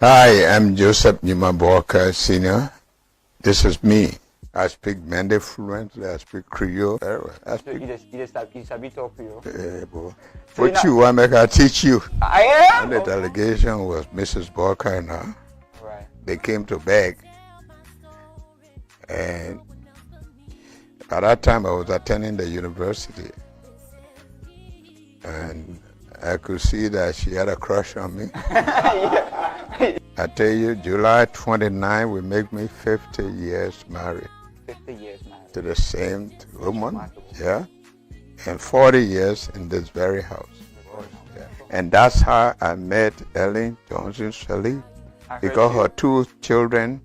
Hi, I'm Joseph Nyimaboka Sr. This is me. I speak Mende fluently. I speak Creole. I speak. You just talk Creole. Boy. What you want me to teach you? I am. And the delegation was Mrs. Boka and her. Right. They came to beg, and by that time I was attending the university, and I could see that she had a crush on me. I tell you, July 29 will make me 50 years married. 50 years married. To the same woman, yeah, and 40 years in this very house. Yeah. And that's how I met Ellen Johnson Shelley, because her two children,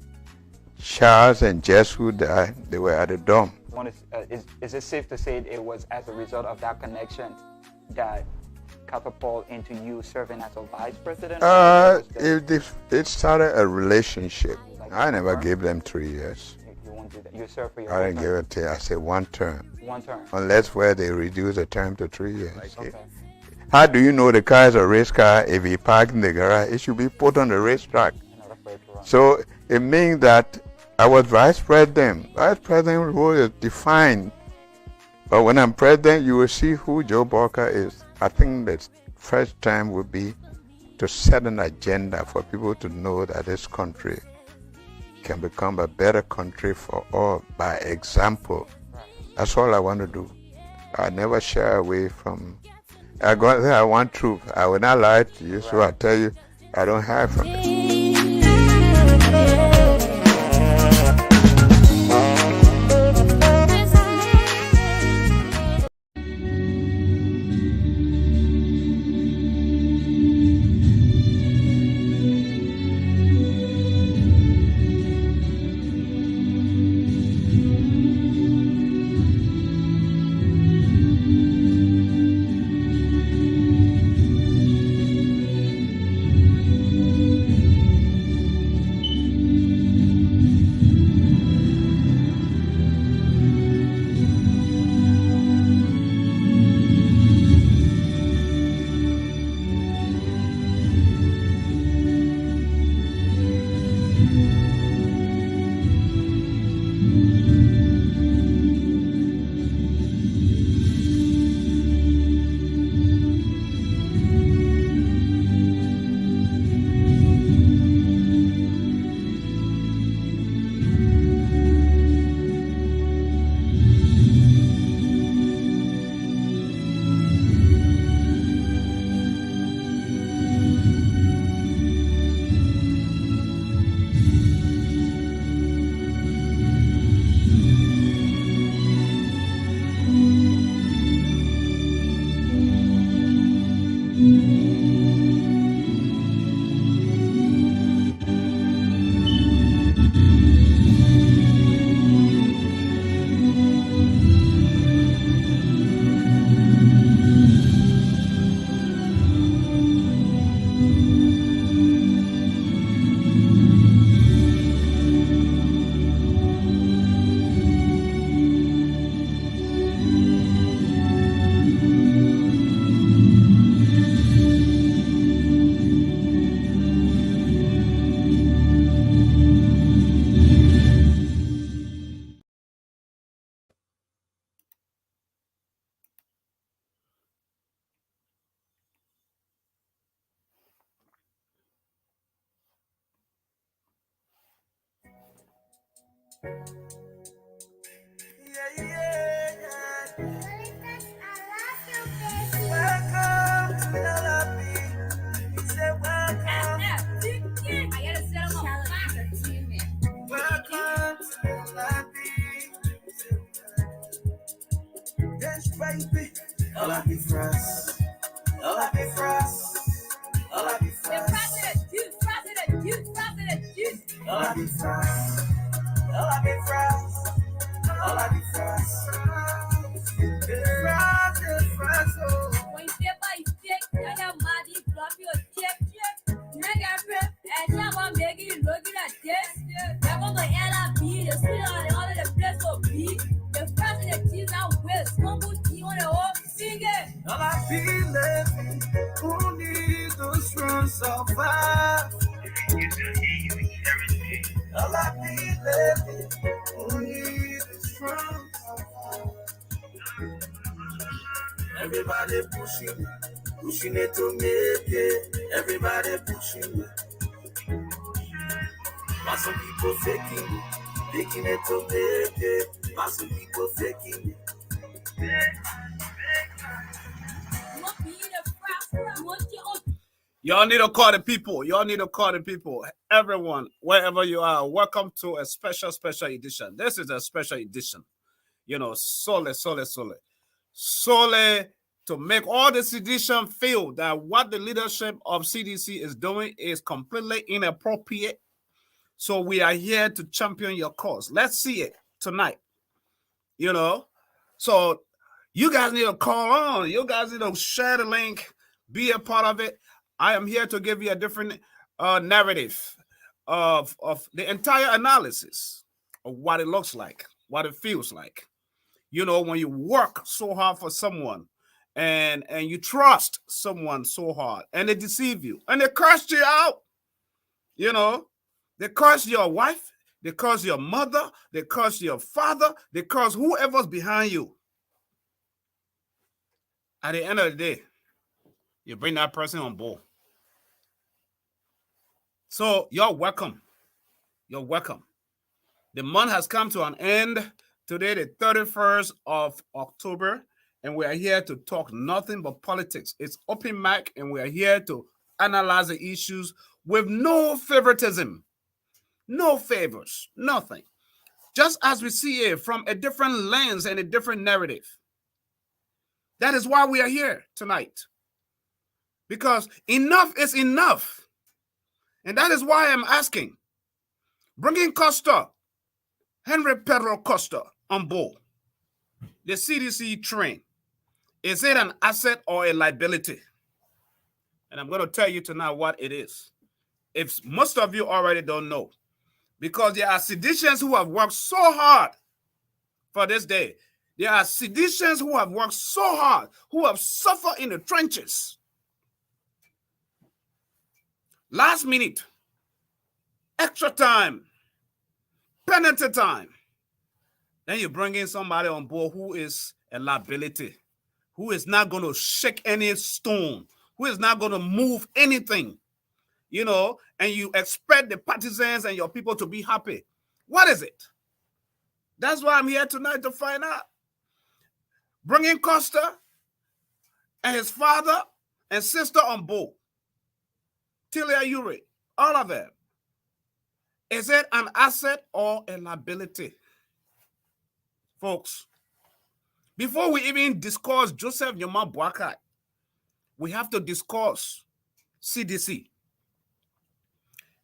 Charles and Jess, who died, they were at the dorm. Is it safe to say it was as a result of that connection that catapult into you serving as a vice president? It started a relationship. I never gave them 3 years. You won't do that. You serve for your I didn't give it to you. I said 1 term. 1 term. Unless where they reduce the term to 3 years. Okay. How do you know the car is a race car? If you park in the garage, it should be put on the racetrack. So it means that I was vice president. Vice president role is defined. But when I'm president, you will see who Joe Boka is. I think the first time would be to set an agenda for people to know that this country can become a better country for all by example. That's all I want to do. I never shy away from. I want truth. I will not lie to you, so I tell you, I don't hide from it. All I feel left only is from. Everybody pushing it to make it. Everybody pushing it. But some people faking it to make it. But some people faking it. Y'all need to call the people. Y'all need to call the people. Everyone, wherever you are, welcome to a special edition. This is a special edition. You know, solely to make all the edition feel that what the leadership of CDC is doing is completely inappropriate. So we are here to champion your cause. Let's see it tonight. You know, so you guys need to call on. You guys need to share the link, be a part of it. I am here to give you a different narrative of the entire analysis of what it looks like, what it feels like. You know, when you work so hard for someone and you trust someone so hard and they deceive you and they curse you out, you know, they curse your wife, they curse your mother, they curse your father, they curse whoever's behind you. At the end of the day, you bring that person on board. So you're welcome. You're welcome. The month has come to an end. Today, the 31st of October, and we are here to talk nothing but politics. It's open mic, and we are here to analyze the issues with no favoritism, no favors, nothing. Just as we see it from a different lens and a different narrative. That is why we are here tonight. Because enough is enough. And that is why I'm asking, bringing Costa, Henry Pedro Costa, on board the CDC train, is it an asset or a liability? And I'm going to tell you tonight what it is. If most of you already don't know, because there are seditionists who have worked so hard for this day. There are seditionists who have worked so hard, who have suffered in the trenches. Last minute, extra time, penalty time. Then you bring in somebody on board who is a liability, who is not going to shake any stone, who is not going to move anything, you know, and you expect the partisans and your people to be happy. What is it? That's why I'm here tonight to find out. Bringing Costa and his father and sister on board, Tilia Uri, all of them. Is it an asset or a liability? Folks, before we even discuss Joseph Nyoma Boakai, we have to discuss CDC.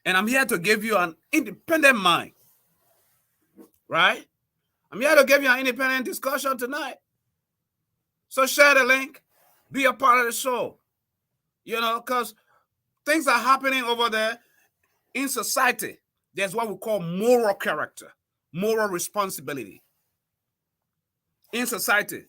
And I'm here to give you an independent mind, right? I'm here to give you an independent discussion tonight. So share the link, be a part of the show, you know, because things are happening over there in society. There's what we call moral character, moral responsibility. In society,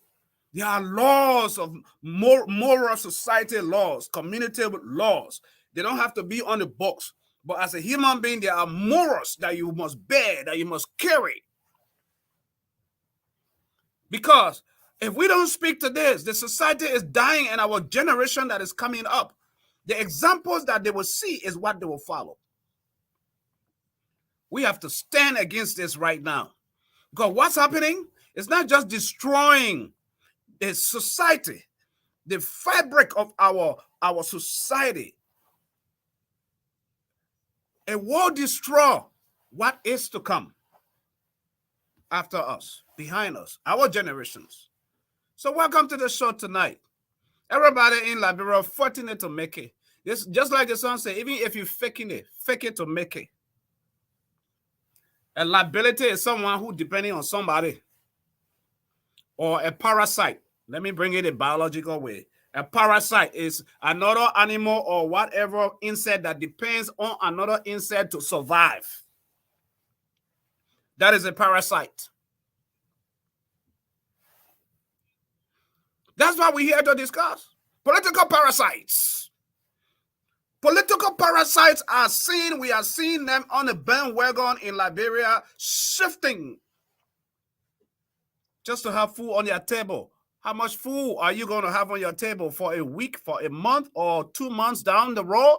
there are laws of moral society laws, community laws. They don't have to be on the books. But as a human being, there are morals that you must bear, that you must carry. Because if we don't speak to this, the society is dying and our generation that is coming up, the examples that they will see is what they will follow. We have to stand against this right now. Because what's happening is not just destroying the society, the fabric of our society. It will destroy what is to come after us, behind us, our generations. So welcome to the show tonight. Everybody in Liberia, fortunate to make it. This, just like the song says, even if you're faking it, fake it to make it. A liability is someone who depending on somebody or a parasite. Let me bring it a biological way. A parasite is another animal or whatever insect that depends on another insect to survive. That is a parasite. That's what we're here to discuss. Political parasites. Political parasites are seen. We are seeing them on the bandwagon in Liberia, shifting just to have food on their table. How much food are you going to have on your table for a week, for a month, or 2 months down the road?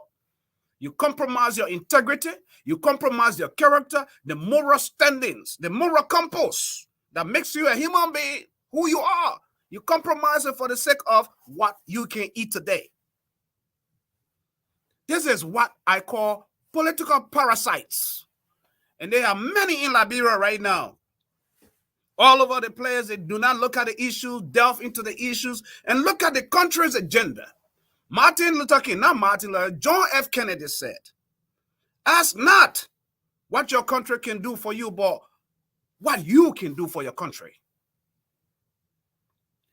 You compromise your integrity. You compromise your character, the moral standings, the moral compass that makes you a human being who you are. You compromise it for the sake of what you can eat today. This is what I call political parasites. And there are many in Liberia right now. All over the place, they do not look at the issues, delve into the issues, and look at the country's agenda. Martin Luther King, not Martin Luther, John F. Kennedy said, ask not what your country can do for you, but what you can do for your country.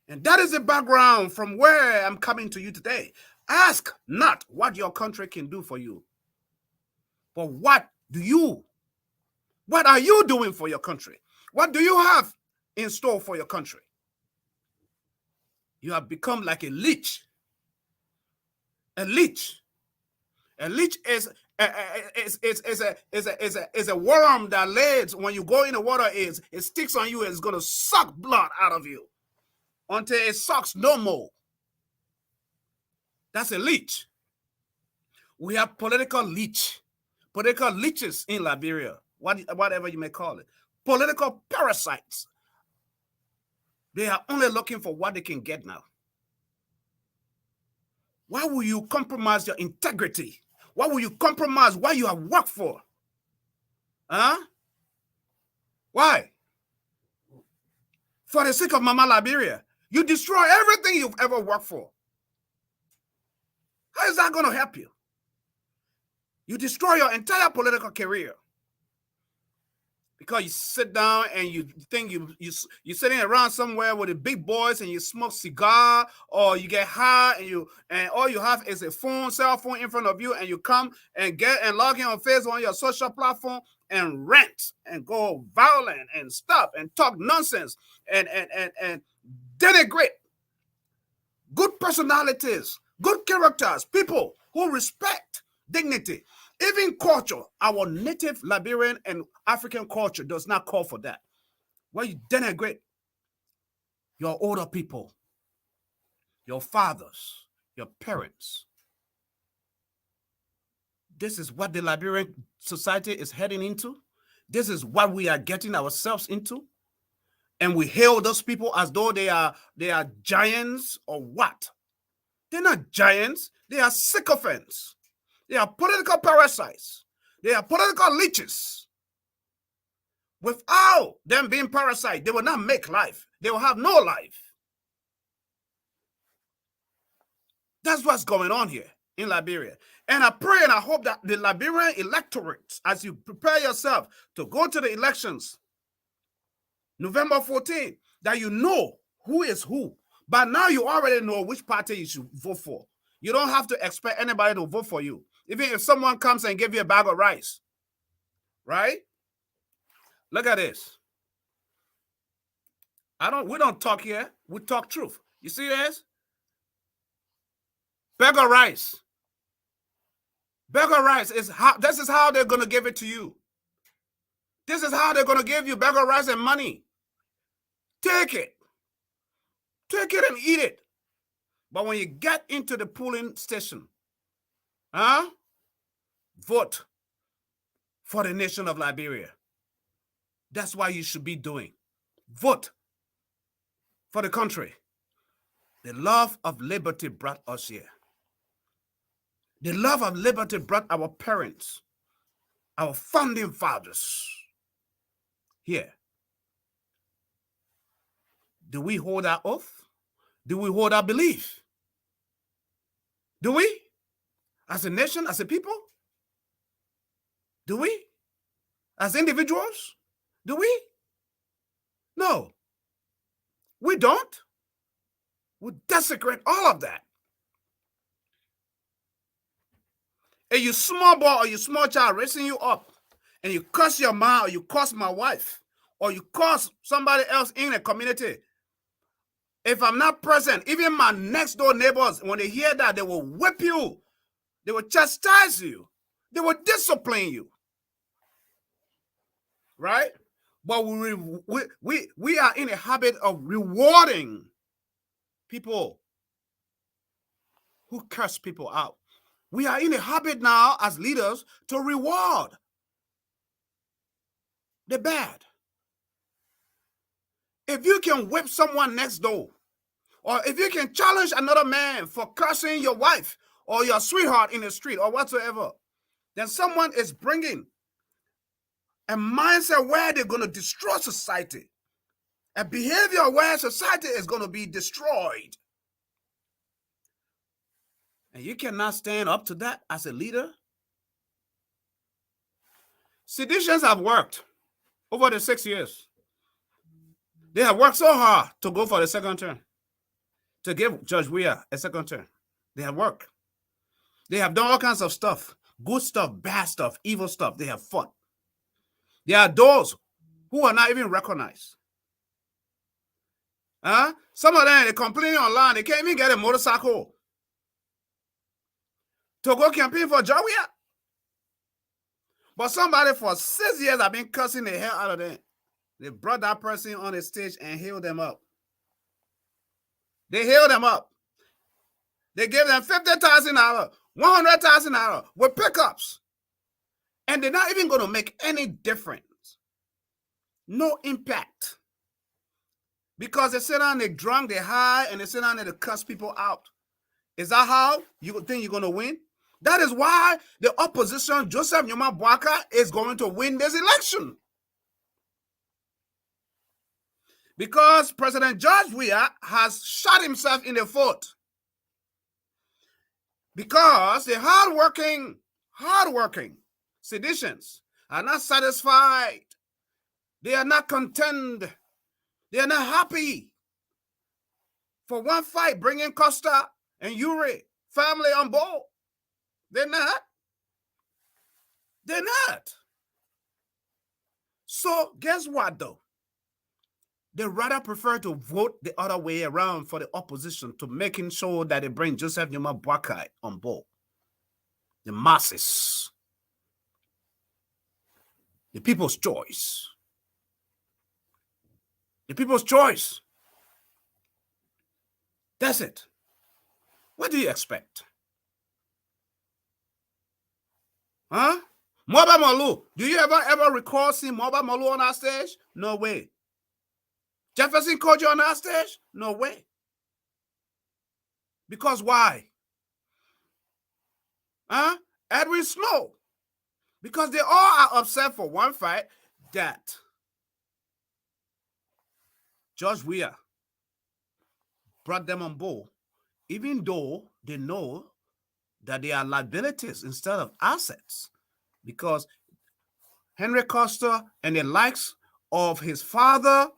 And that is the background from where I'm coming to you today. Ask not what your country can do for you, but what are you doing for your country? What do you have in store for your country? You have become like a leech. A leech. A leech is a worm that lays when you go in the water. It sticks on you and it's going to suck blood out of you until it sucks no more. That's a leech. We have political leeches in Liberia, whatever you may call it. Political parasites. They are only looking for what they can get now. Why will you compromise your integrity? Why will you compromise what you have worked for? Huh? Why? For the sake of Mama Liberia, you destroy everything you've ever worked for. How is that going to help you? You destroy your entire political career because you sit down and you think you're sitting around somewhere with the big boys and you smoke cigar, or you get high and all you have is a cell phone in front of you, and you come and log in on Facebook on your social platform and rant and go violent and stuff and talk nonsense and denigrate good personalities, good characters, people who respect dignity. Even culture, our native Liberian and African culture does not call for that. When you denigrate your older people, your fathers, your parents, this is what the Liberian society is heading into. This is what we are getting ourselves into. And we hail those people as though they are giants or what? They're not giants. They are sycophants. They are political parasites. They are political leeches. Without them being parasites, they will not make life. They will have no life. That's what's going on here in Liberia. And I pray and I hope that the Liberian electorate, as you prepare yourself to go to the elections, November 14th, that you know who is who. But now you already know which party you should vote for. You don't have to expect anybody to vote for you. Even if someone comes and gives you a bag of rice, right? Look at this. We don't talk here. We talk truth. You see this? Bag of rice. Bag of rice this is how they're going to give it to you. This is how they're going to give you bag of rice and money. Take it. Take it and eat it. But when you get into the polling station, vote for the nation of Liberia. That's what you should be doing. Vote for the country. The love of liberty brought us here. The love of liberty brought our parents, our founding fathers here. Do we hold our oath? Do we hold our belief? Do we? As a nation, as a people? Do we? As individuals? Do we? No. We don't. We desecrate all of that. And you small boy or you small child raising you up, and you curse your mom or you curse my wife or you curse somebody else in the community. If I'm not present, even my next door neighbors, when they hear that, they will whip you. They will chastise you. They will discipline you. Right? But we are in a habit of rewarding people who curse people out. We are in a habit now as leaders to reward the bad. If you can whip someone next door, or if you can challenge another man for cursing your wife or your sweetheart in the street or whatsoever, then someone is bringing a mindset where they're going to destroy society, a behavior where society is going to be destroyed. And you cannot stand up to that as a leader. Seditions have worked over the 6 years. They have worked so hard to go for the second term, to give Judge Weah a second term. They have worked. They have done all kinds of stuff, good stuff, bad stuff, evil stuff. They have fought. There are those who are not even recognized. Some of them, they complaining online. They can't even get a motorcycle to go campaign for Judge Weah. But somebody for 6 years have been cussing the hell out of them. They brought that person on the stage and healed them up. They healed them up. They gave them $50,000, $100,000 with pickups. And they're not even going to make any difference. No impact. Because they sit down, they drunk, they high, and they sit down and they cuss people out. Is that how you think you're going to win? That is why the opposition, Joseph Nyoma Boaka, is going to win this election. Because President Judge Weah has shot himself in the foot. Because the hardworking seditions are not satisfied. They are not content. They are not happy. For one fight, bringing Costa and Yuri family on board. They're not. They're not. So guess what, though? They rather prefer to vote the other way around for the opposition to making sure that they bring Joseph Nyoma Boakai on board. The masses. The people's choice. The people's choice. That's it. What do you expect? Huh? Moba Malu. Do you ever recall seeing Moba Malu on our stage? No way. Jefferson Kojo on our stage? No way. Because why? Edwin Snow. Because they all are upset for one fight that Judge Weah brought them on board, even though they know that they are liabilities instead of assets. Because Henry Costa and the likes of his father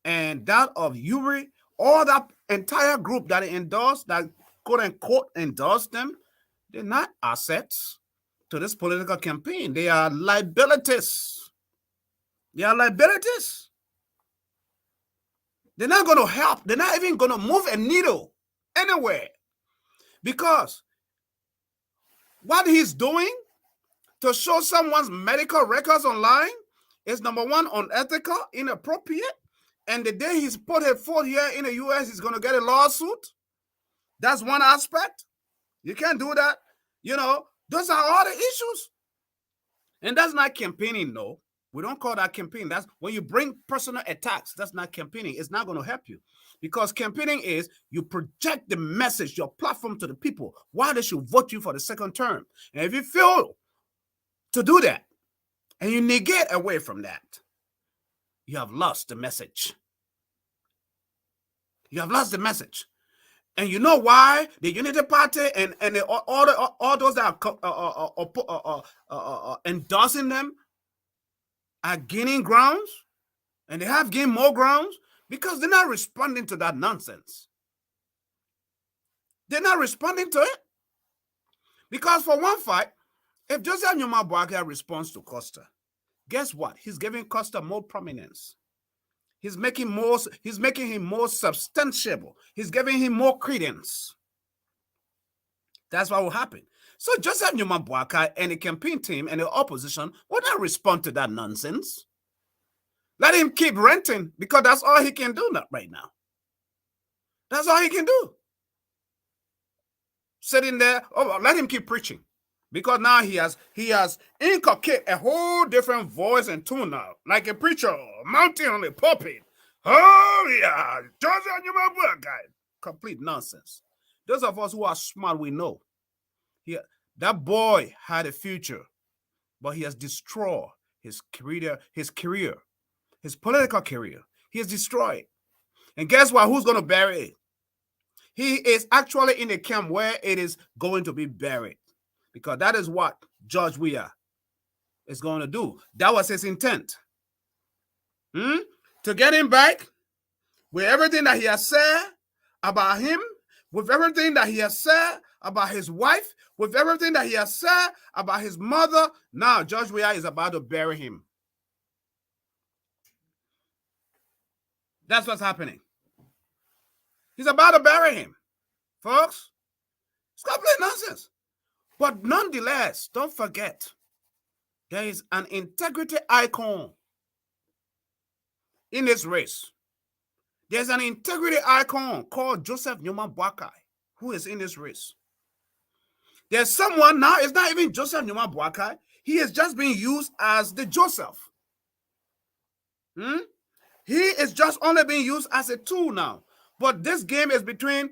and that of Yuri, all that entire group that endorsed, that quote unquote endorsed them, they're not assets to this political campaign. They are liabilities. They are liabilities. They're not going to help. They're not even going to move a needle anywhere. Because what he's doing to show someone's medical records online is, number one, unethical, inappropriate. And the day he's put his foot here in the U.S., he's going to get a lawsuit. That's one aspect. You can't do that. You know, those are all the issues. And that's not campaigning, no. We don't call that campaigning. That's when you bring personal attacks. That's not campaigning. It's not going to help you. Because campaigning is you project the message, your platform to the people, why they should vote you for the second term. And if you fail to do that, and you negate away from that, you have lost the message. You have lost the message. And you know why the Unity Party and all those that are endorsing them are gaining grounds, and they have gained more grounds, because they're not responding to that nonsense. They're not responding to it. Because for one fight, if Joseph Nyoma Boakai responds to Costa, guess what? He's giving Costa more prominence. He's making him more substantiable. He's giving him more credence. That's what will happen. So Joseph Newman Boakai and the campaign team and the opposition will not respond to that nonsense. Let him keep renting because that's all he can do right now. That's all he can do. Sitting there, let him keep preaching. Because now he has inculcated a whole different voice and tune now. Like a preacher mounting on the pulpit. Oh yeah, Joseph Newman Boakai. Complete nonsense. Those of us who are smart, we know. That boy had a future, but he has destroyed his career, his political career. He has destroyed. And guess what? Who's going to bury it? He is actually in a camp where it is going to be buried. Because that is what George Weah is going to do. That was his intent. To get him back with everything that he has said about him, with everything that he has said about his wife, with everything that he has said about his mother. Now, George Weah is about to bury him. That's what's happening. He's about to bury him, folks. It's complete nonsense. But nonetheless, don't forget, there is an integrity icon in this race. There's an integrity icon called Joseph Newman Boakai who is in this race. There's someone now, it's not even Joseph Newman Boakai. He is just being used as the Joseph. He is just only being used as a tool now. But this game is between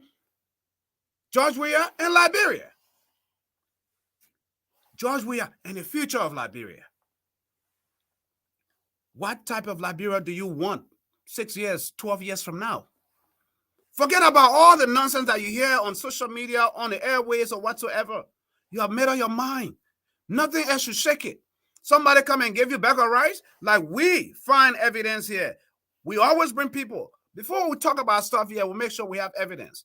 George Weah and Liberia. George Weah and the future of Liberia. What type of Liberia do you want 6 years, 12 years from now? Forget about all the nonsense that you hear on social media, on the airways or whatsoever. You have made up your mind. Nothing else should shake it. Somebody come and give you a bag of rice, like we find evidence here. We always bring people. Before we talk about stuff here, we'll make sure we have evidence.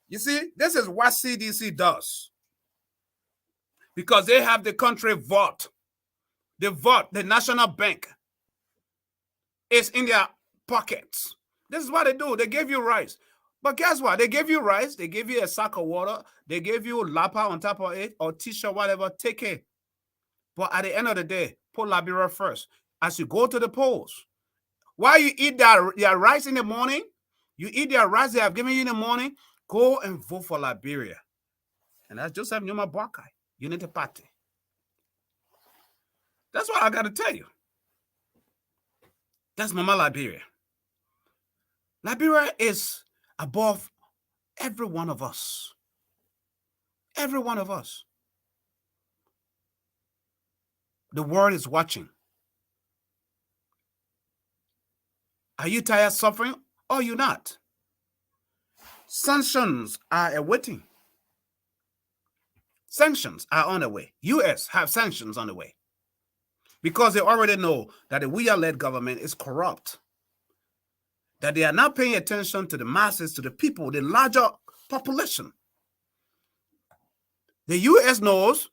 You see, this is what CDC does. Because they have the country vault. The vault, the national bank, is in their pockets. This is what they do. They give you rice. But guess what? They give you rice. They give you a sack of water. They give you lapa on top of it or t-shirt, whatever. Take it. But at the end of the day, put Liberia first. As you go to the polls, while you eat their rice in the morning, you eat their rice they have given you in the morning, go and vote for Liberia. And that's Joseph Newman Boakai, Unity Party. That's what I got to tell you. That's Mama Liberia. Liberia is above every one of us. Every one of us. The world is watching. Are you tired of suffering or are you not? Sanctions are awaiting. Sanctions are on the way. U.S. have sanctions on the way. Because they already know that the Weah-led government is corrupt. That they are not paying attention to the masses, to the people, the larger population. The U.S. knows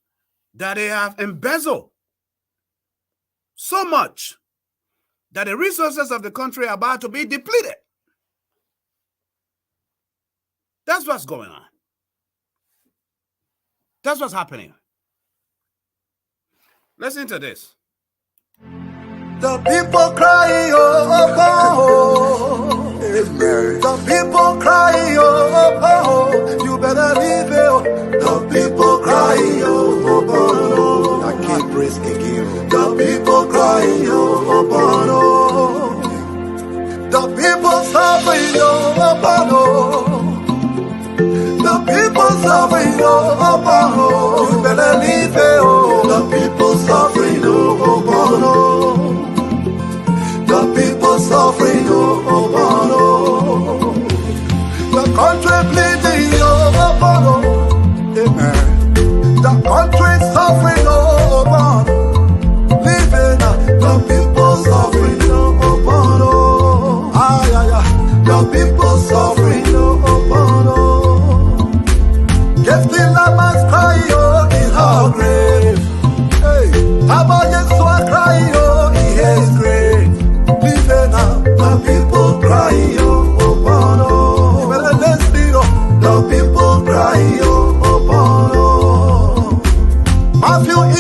that they have embezzled so much that the resources of the country are about to be depleted. That's what's going on. That's what's happening. Listen to this. The people cry, oh. The people cry, oh. You better leave it. The people cry, oh. I keep risking. The people cry, oh. The people suffering, oh. The people suffering, oh. You better leave it, oh. The people suffering, oh. The people suffering, oh. The country bleeding, oh. Amen. The country suffering, oh. Living, the people suffering, oh. The people suffering, oh. Yes, the llamas cry, oh, in her grave. Hey, Abba, yes, so I cry, oh, in his grave. The people cry, oh. The people cry, oh.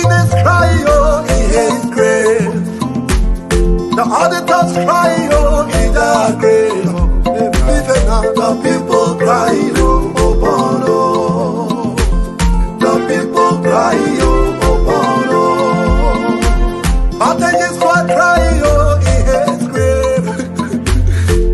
witness cry, oh, in his grave. The auditors cry, oh, in the grave. Even now, the people cry, oh, oh, oh, the people cry, oh, oh, oh. But they just want cry, oh, in his grave.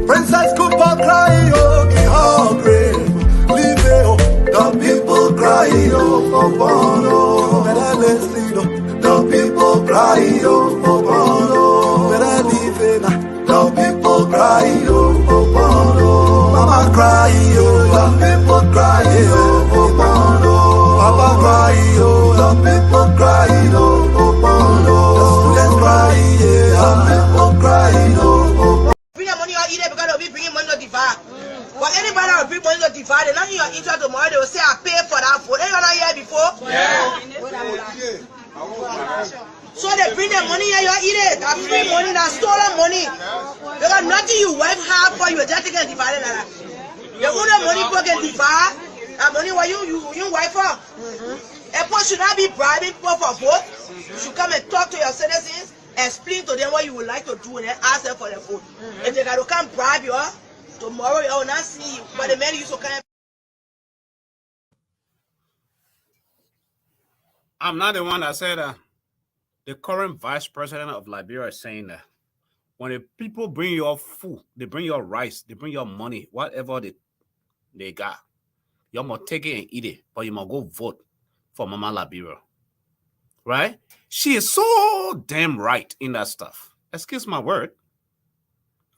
Princess Cooper cry, oh, in her grave. Leave it, oh, the people cry, oh, oh, oh. Better let's lead, oh, the people cry, oh, oh, oh. Better leave it, the people cry, oh, oh, oh. Mama cry, oh, the people cry, oh, oh, oh. Papa cry, oh, the people cry, oh, oh, oh. The students cry, yeah, the people cry, oh, oh, oh. Bring your money or eat it because they'll be bringing money to divide. But anybody that will bring money to divide, they're not in your interest tomorrow, they will say, I pay for that food. Anyone not here before? Yeah. So they bring their money here, you eat it. That free money, that stolen money. Because nothing you wife have for you, just take it and divide it like that. The only money people can divide, that money what you wife for. A person should not be bribing people for vote. You should come and talk to your citizens, explain to them what you would like to do, and then ask them for the vote. If they can't bribe you, tomorrow you will not see you. But the man used to come. I'm not the one that said that. The current vice president of Liberia is saying that when the people bring your food, they bring your rice, they bring your money, whatever they got, you must take it and eat it, but you must go vote for Mama Liberia. Right? She is so damn right in that stuff. Excuse my word.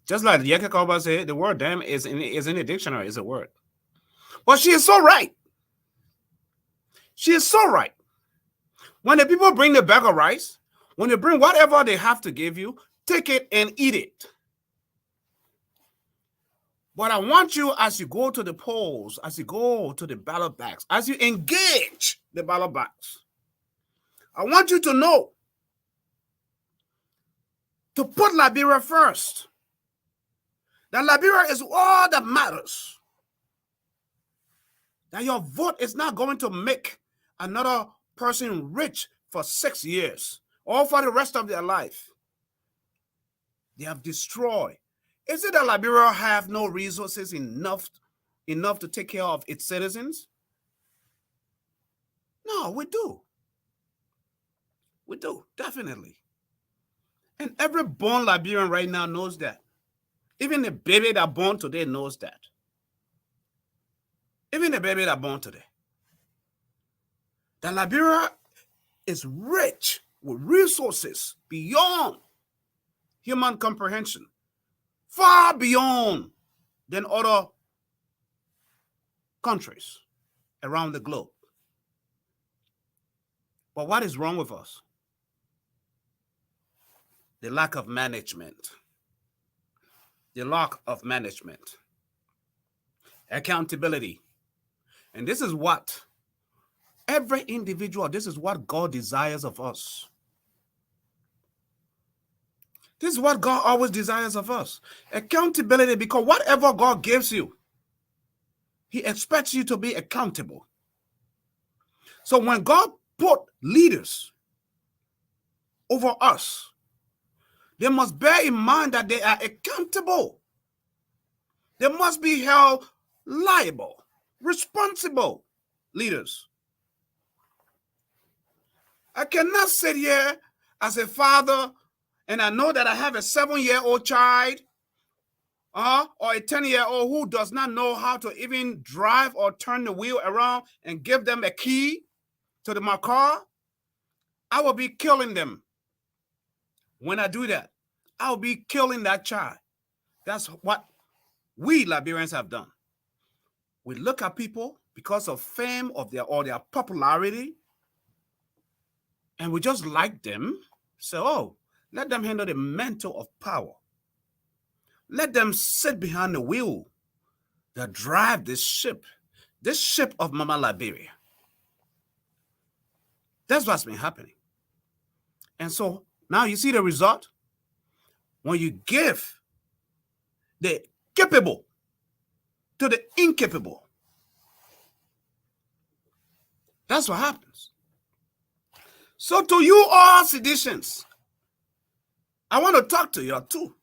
Just like Yeke Kauba said, the word damn is in the dictionary, is a word. But she is so right. She is so right. When the people bring the bag of rice, when they bring whatever they have to give you, take it and eat it. But I want you, as you go to the polls, as you go to the ballot box, as you engage the ballot box, I want you to know to put Liberia first. That Liberia is all that matters. That your vote is not going to make another person rich for 6 years or for the rest of their life. They have destroyed. Is it that Liberia have no resources enough to take care of its citizens? No, we do. We do, definitely. And every born Liberian right now knows that. Even the baby that born today knows that. Even the baby that born today. That Liberia is rich with resources beyond human comprehension, far beyond than other countries around the globe. But what is wrong with us? The lack of management. The lack of management. Accountability. And this is what every individual, this is what God desires of us. This is what God always desires of us. Accountability, because whatever God gives you, He expects you to be accountable. So when God put leaders over us, they must bear in mind that they are accountable. They must be held liable, responsible leaders. I cannot sit here as a father and I know that I have a 7-year-old child or a 10-year-old who does not know how to even drive or turn the wheel around and give them a key to my car. I will be killing them. When I do that, I'll be killing that child. That's what we Liberians have done. We look at people because of fame or their popularity, and we just like them. So, let them handle the mantle of power. Let them sit behind the wheel that drive this ship of Mama Liberia. That's what's been happening. And so now you see the result. When you give the capable to the incapable, that's what happens. So to you all seditions, I want to talk to you too.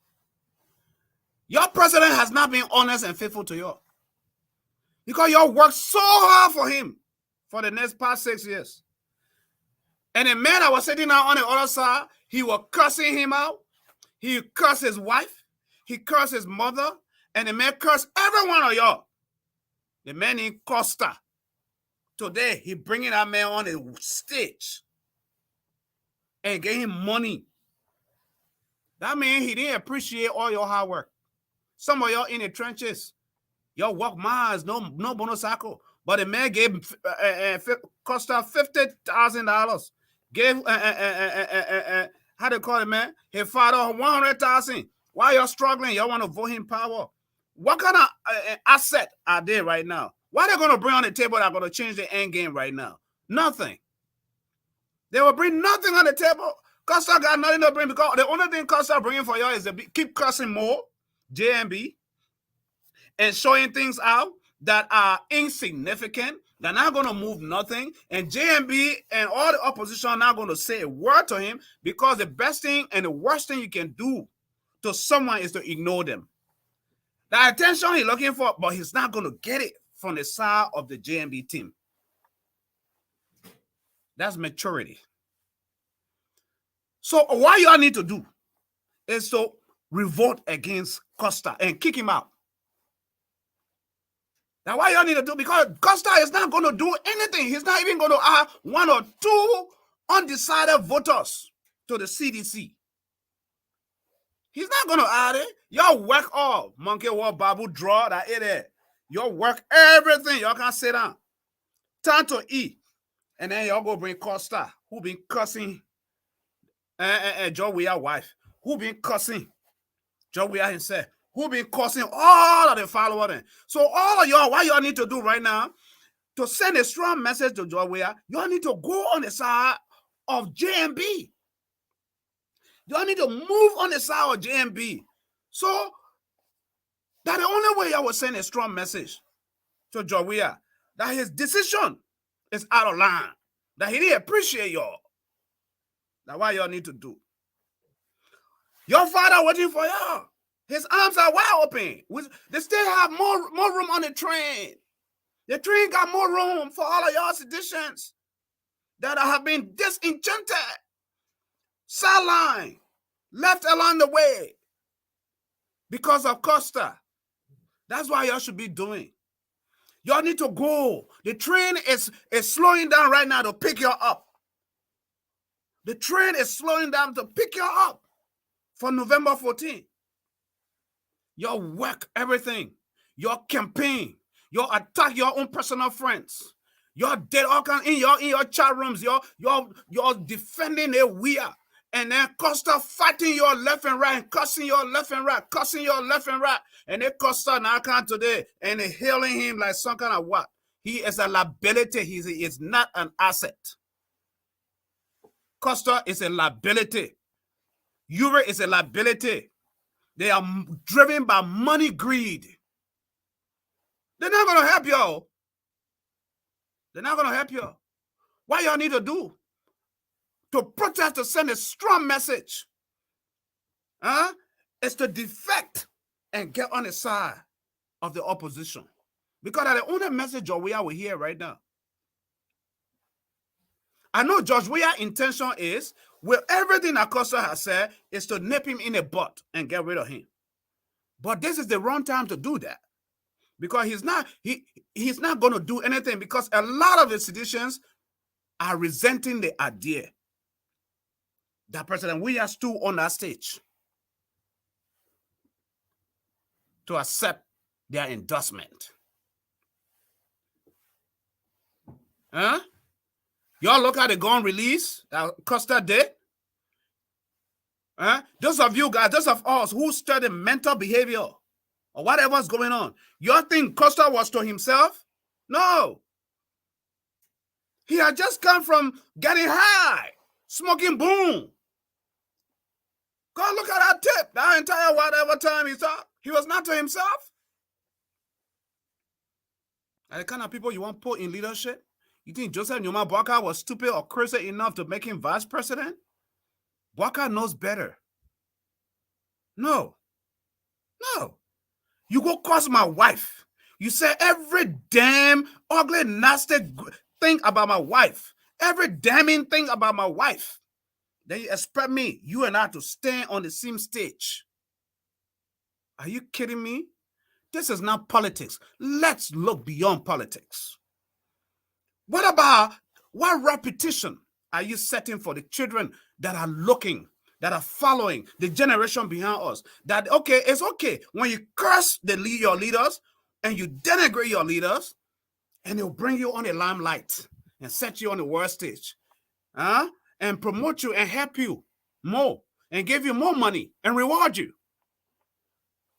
Your president has not been honest and faithful to you. Because you worked so hard for him for the next past 6 years. And the man that was sitting down on the other side, he was cursing him out. He cursed his wife. He cursed his mother. And the man cursed every one of y'all. The man named Costa. Today, he bringing that man on the stage and gave him money. That means he didn't appreciate all your hard work. Some of y'all in the trenches, y'all work miles, no motorcycle. But the man gave Costa $50,000. Gave how they call it, man? His father $100,000. Why y'all struggling? Y'all want to vote him power? What kind of asset are they right now? What are they going to bring on the table that are going to change the end game right now? Nothing. They will bring nothing on the table. Costa got nothing to bring because the only thing Costa bringing for y'all is to keep cussing more, JMB, and showing things out that are insignificant. They're not going to move nothing. And JMB and all the opposition are not going to say a word to him because the best thing and the worst thing you can do to someone is to ignore them. The attention he's looking for, but he's not going to get it from the side of the JMB team. That's maturity. So what y'all need to do is to revolt against Costa and kick him out. That's what y'all need to do because Costa is not going to do anything. He's not even going to add 1 or 2 undecided voters to the CDC. He's not going to add it. Y'all work all. Monkey walk, Babu draw, that it is. Y'all work everything. Y'all can sit down. Time to eat. And then y'all go bring Costa, who been cussing Joe Weah's wife, who been cussing Joe Weah himself, who been cussing all of the followers. So all of y'all, what y'all need to do right now, to send a strong message to Joe Weah, y'all need to go on the side of JMB. Y'all need to move on the side of JMB. So that the only way y'all will send a strong message to Joe Weah, that his decision is out of line, that he didn't appreciate y'all. That's what y'all need to do. Your father waiting for y'all. His arms are wide open. They still have more room on the train. The train got more room for all of y'all seditions that have been disenchanted, sidelined, left along the way because of Costa. That's what y'all should be doing. Y'all need to go. The train is slowing down right now to pick you up. The train is slowing down to pick you up for November 14th. Y'all work everything. Y'all campaign. Y'all attack your own personal friends. Y'all did all kinds in your chat rooms. Y'all defending their Weah. And then Costa fighting your left and right, cussing your left and right, cussing your left and right. And they Costa now come today and they hailing him like some kind of what? He is a liability. He is not an asset. Costa is a liability. Ure is a liability. They are driven by money greed. They're not going to help y'all. They're not going to help y'all. What y'all need to do to protest, to send a strong message, is to defect and get on the side of the opposition. Because that's the only message George Weah will hear right now. I know George Weah's intention is, with everything that Costa has said, is to nip him in the butt and get rid of him. But this is the wrong time to do that. Because he's not going to do anything, because a lot of the seditions are resenting the idea that President Weah stood on that stage to accept their endorsement. Y'all look at the gun release that Costa did. Those of you guys, those of us who study mental behavior or whatever's going on, y'all think Costa was to himself? No. He had just come from getting high, smoking boom. Go look at that tip. That entire whatever time he talked, he was not to himself. And the kind of people you want put in leadership, You think Joseph Newman Boakai was stupid or crazy enough to make him vice president? Boakai knows better. No. You go curse my wife. You say every damn ugly, nasty thing about my wife. Every damning thing about my wife. Then you expect me, you and I, to stand on the same stage. Are you kidding me? This is not politics. Let's look beyond politics. What repetition are you setting for the children that are looking, that are following the generation behind us? That, okay, it's okay when you curse your leaders and you denigrate your leaders, and they'll bring you on the limelight and set you on the world stage, and promote you and help you more and give you more money and reward you.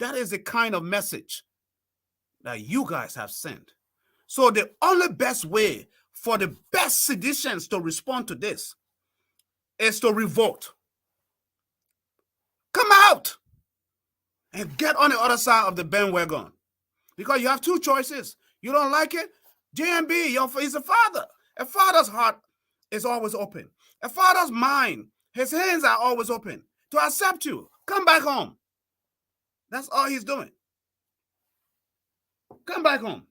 That is the kind of message that you guys have sent. So the only best way for the best citizens to respond to this is to revolt. Come out and get on the other side of the bandwagon. Because you have two choices. You don't like it? JMB, he's a father. A father's heart is always open. A father's mind, his hands are always open to accept you. Come back home. That's all he's doing. Come back home.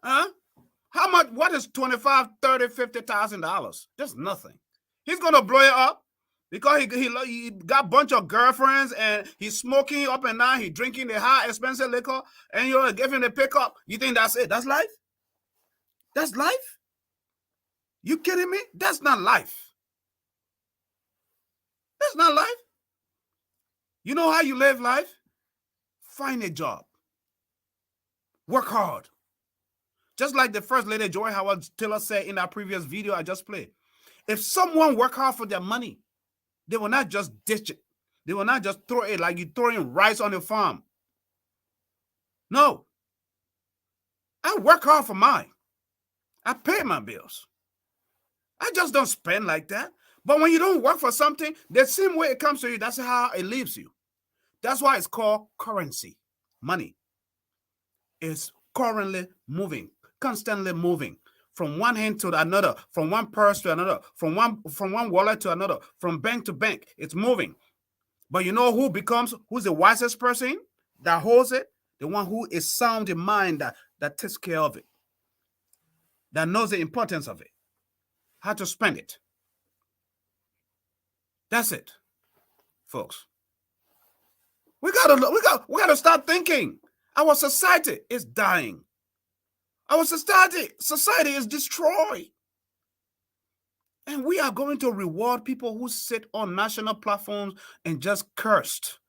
How much? What is $25,000, $30,000, $50,000? Just nothing. He's gonna blow it up because he got a bunch of girlfriends and he's smoking up and down. He's drinking the high expensive liquor, and you're giving the pickup. You think that's it? That's life? That's life? You kidding me? That's not life. That's not life. You know how you live life? Find a job. Work hard. Just like the First Lady Joy Howard Taylor said in that previous video I just played. If someone work hard for their money, they will not just ditch it. They will not just throw it like you throwing rice on the farm. No. I work hard for mine. I pay my bills. I just don't spend like that. But when you don't work for something, the same way it comes to you, that's how it leaves you. That's why it's called currency. Money is currently moving, constantly moving from one hand to another, from one purse to another, from one wallet to another, from bank to bank. It's moving. But you know who's the wisest person that holds it? The one who is sound in mind, that takes care of it, that knows the importance of it, how to spend it. That's it, folks. We gotta start thinking. Our society is dying. Our society is destroyed. And we are going to reward people who sit on national platforms and just cursed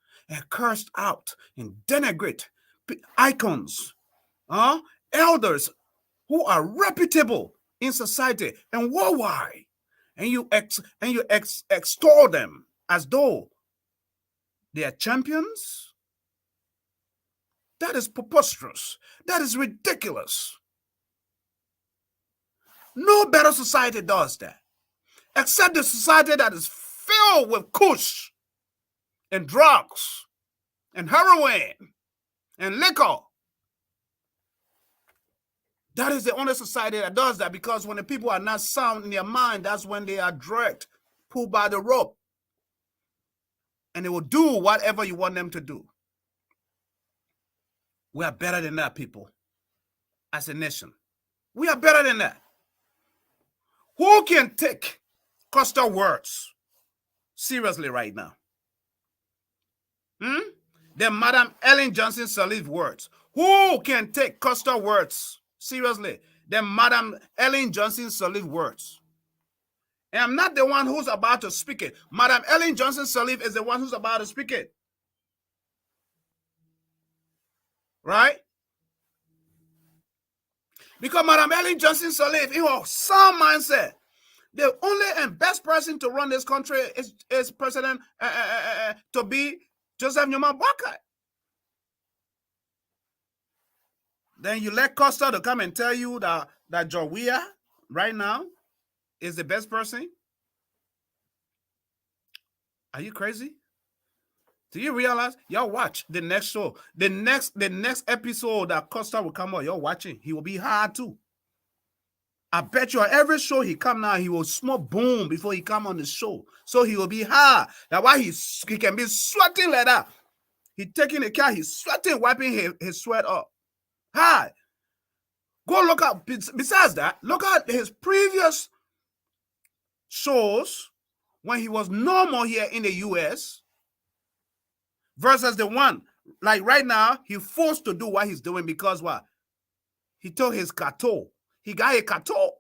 out and denigrate icons, elders who are reputable in society and worldwide. And you extol them as though they are champions. That is preposterous. That is ridiculous. No better society does that, except the society that is filled with kush and drugs and heroin and liquor. That is the only society that does that, because when the people are not sound in their mind, that's when they are dragged, pulled by the rope. And they will do whatever you want them to do. We are better than that, people. As a nation, we are better than that. Who can take Costa words seriously right now? The Madam Ellen Johnson Sirleaf words. Who can take Costa words seriously? The Madam Ellen Johnson Sirleaf words. And I'm not the one who's about to speak it. Madam Ellen Johnson Sirleaf is the one who's about to speak it. Right? Because Madam Ellen Johnson Sirleaf, in her sound mindset, the only and best person to run this country is President to be Joseph Newman Boakai. Then you let Costa to come and tell you that Jawia right now is the best person? Are you crazy? Do you realize? Y'all watch the next show. The next episode that Costa will come out, you're watching. He will be hard too. I bet you on every show he come now, he will smoke boom before he come on the show. So he will be high. That's why he can be sweating like that. He taking the car, he's sweating, wiping his sweat up. High. Go look up. Besides that, look at his previous shows when he was normal here in the US versus the one. Like right now, he forced to do what he's doing because what? He told his kato. He got a kato.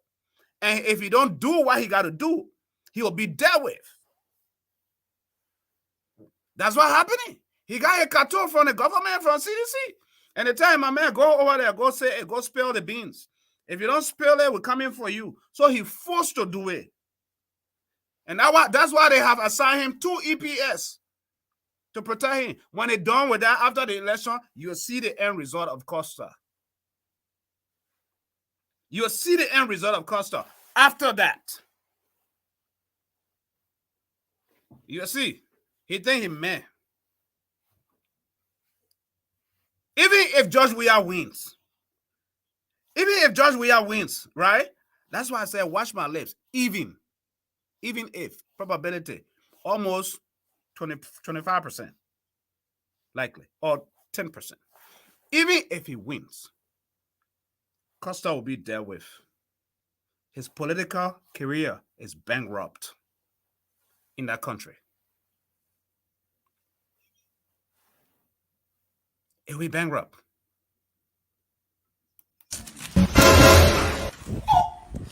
And if he don't do what he got to do, he will be dealt with. That's what happening. He got a kato from the government, from CDC. And the time my man go over there, go say, hey, go spill the beans. If you don't spill it, we're coming for you. So he forced to do it. And that's why they have assigned him 2 EPS to protect him. When they're done with that, after the election, you'll see the end result of Costa. You'll see the end result of Costa. After that, you'll see. He think he man. Even if George Weah wins, right? That's why I said watch my lips. Even if probability almost 25% likely or 10%. Even if he wins, Costa will be dealt with. His political career is bankrupt in that country. It will be bankrupt.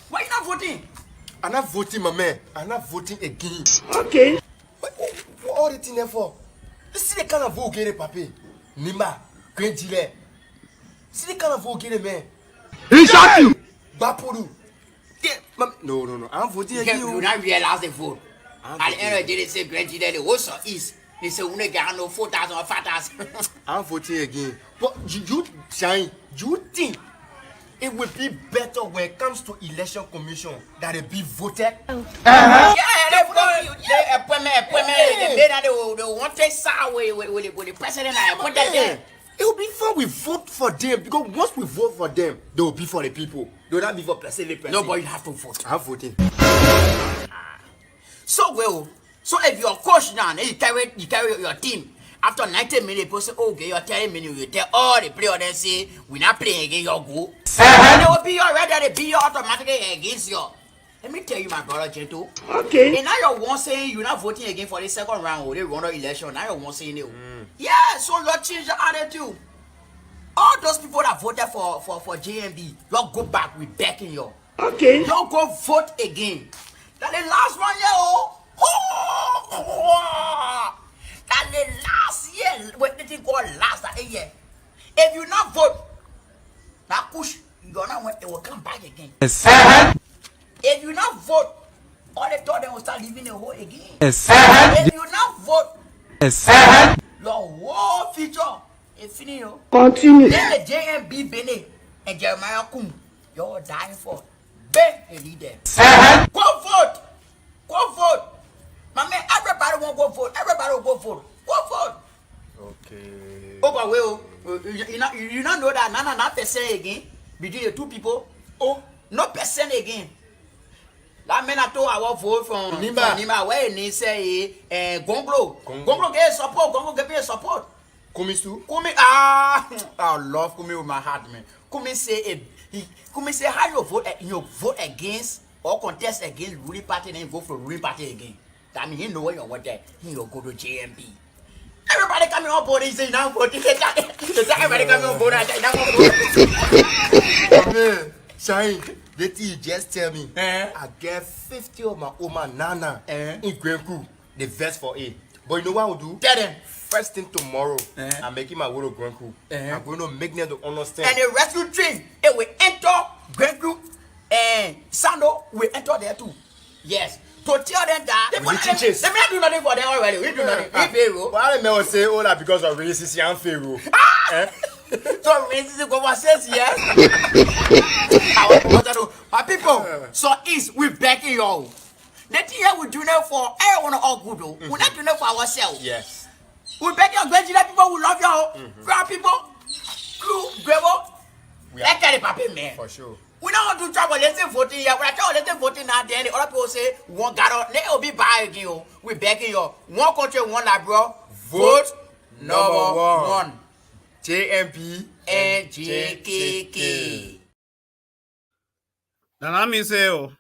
Why you not voting? I'm not voting, my man. I'm not voting again. Okay. What all the thing there for? You see the kind of vote get it, papi. Nima, Grand Gile. See the kind of vote get it, man. He shot you. Bapuru. No. I'm voting again. You not realize the vote. At the end of the day, they say Grand Gile, the West or East. They say we get no 4,000 or 5,000. I'm voting again. But you think it would be better when it comes to election commission that it be voted? Yeah, they want to side with the president and put that there. It will be fun we vote for them because once we vote for them, they will be for the people. They will not be for president. No, but you have to vote. I'm voting. So if you're coach now, then you carry your team. After 90 minutes, people say, okay, you're telling me you tell all the players then say, we're not playing against your goal. And they will be already, they be automatically against you. Let me tell you, my brother, Gento. Okay. And now you're one saying you're not voting again for the second round or the run of election. Now you're one saying it. Yeah, so you change your attitude. All those people that voted for JMB, you go back with backing you. Okay. You go vote again. That the last one, yeah, that the last year, when did it go last that year? If you not vote, that push, you're not when it will come back again. Yes. If you not vote, all the thought they will start living the whole again. Yes. If you not vote, Yes. your whole future is finished. Continue. Then the JMB Bene and Jeremiah Kum, you're dying for. Ben, you need them. Go vote. Go vote. My man, everybody won't go vote. Everybody will go vote. Go vote. Okay. Oh, but well, you not know that Nana not percent again between the two people. Oh, no percent again. That man I told I will vote from Nima. Where he say Gonglo. Gonglo get support. Gonglo get me support. Kumi too? Kumi, I love Kumi with my heart, man. Kumi say how you vote against or contest against ruling party, then you go for ruling party again. That means he know what you want there. He will go to JMB. Everybody coming on board and say now vote. Everybody coming on board and say now vote. Man, Shine, the thing you just tell me. I get 50 of my Oma Nana in Grenku, the vest for it. But you know what I will do? Tell them. First thing tomorrow, I'm making my way to Grenku. I'm going to make them to understand. And the rescue train, it will enter Grenku and Sando will enter there too. Yes. To tell them that they not do nothing for them already. We do nothing. We Pharaoh. But I remember say all that because of racism and Pharaoh. So racism go says yes. My people, so is we backing you. The thing we do now for everyone all good though. We not do now for ourselves. Yes. We beg your great people who love you. For our people, crew, gravel. Let's get it, papi, man. For sure. We don't do tribalism voting here. We're tribalism voting now. Then the other people say, one got they will be by again. We begging you. One country, one Liberia. Vote number one. JMP and JKK. Now let me say, oh,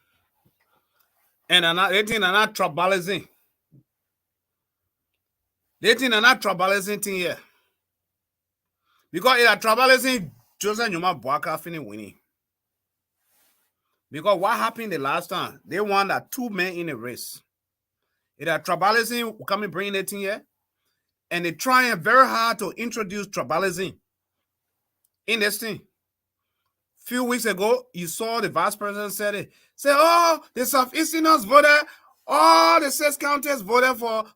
and they think they're not tribalism. They think they're not tribalism thing here. Because if tribalism, Joseph Nyuma Boaka finish winning. Because what happened the last time? They won that 2 men in a race. If tribalism come and bring it in here, and they're trying very hard to introduce tribalism in this thing. Few weeks ago, you saw the vice president said it. Say, oh, the Southeasterners voted, all the 6 counties voted for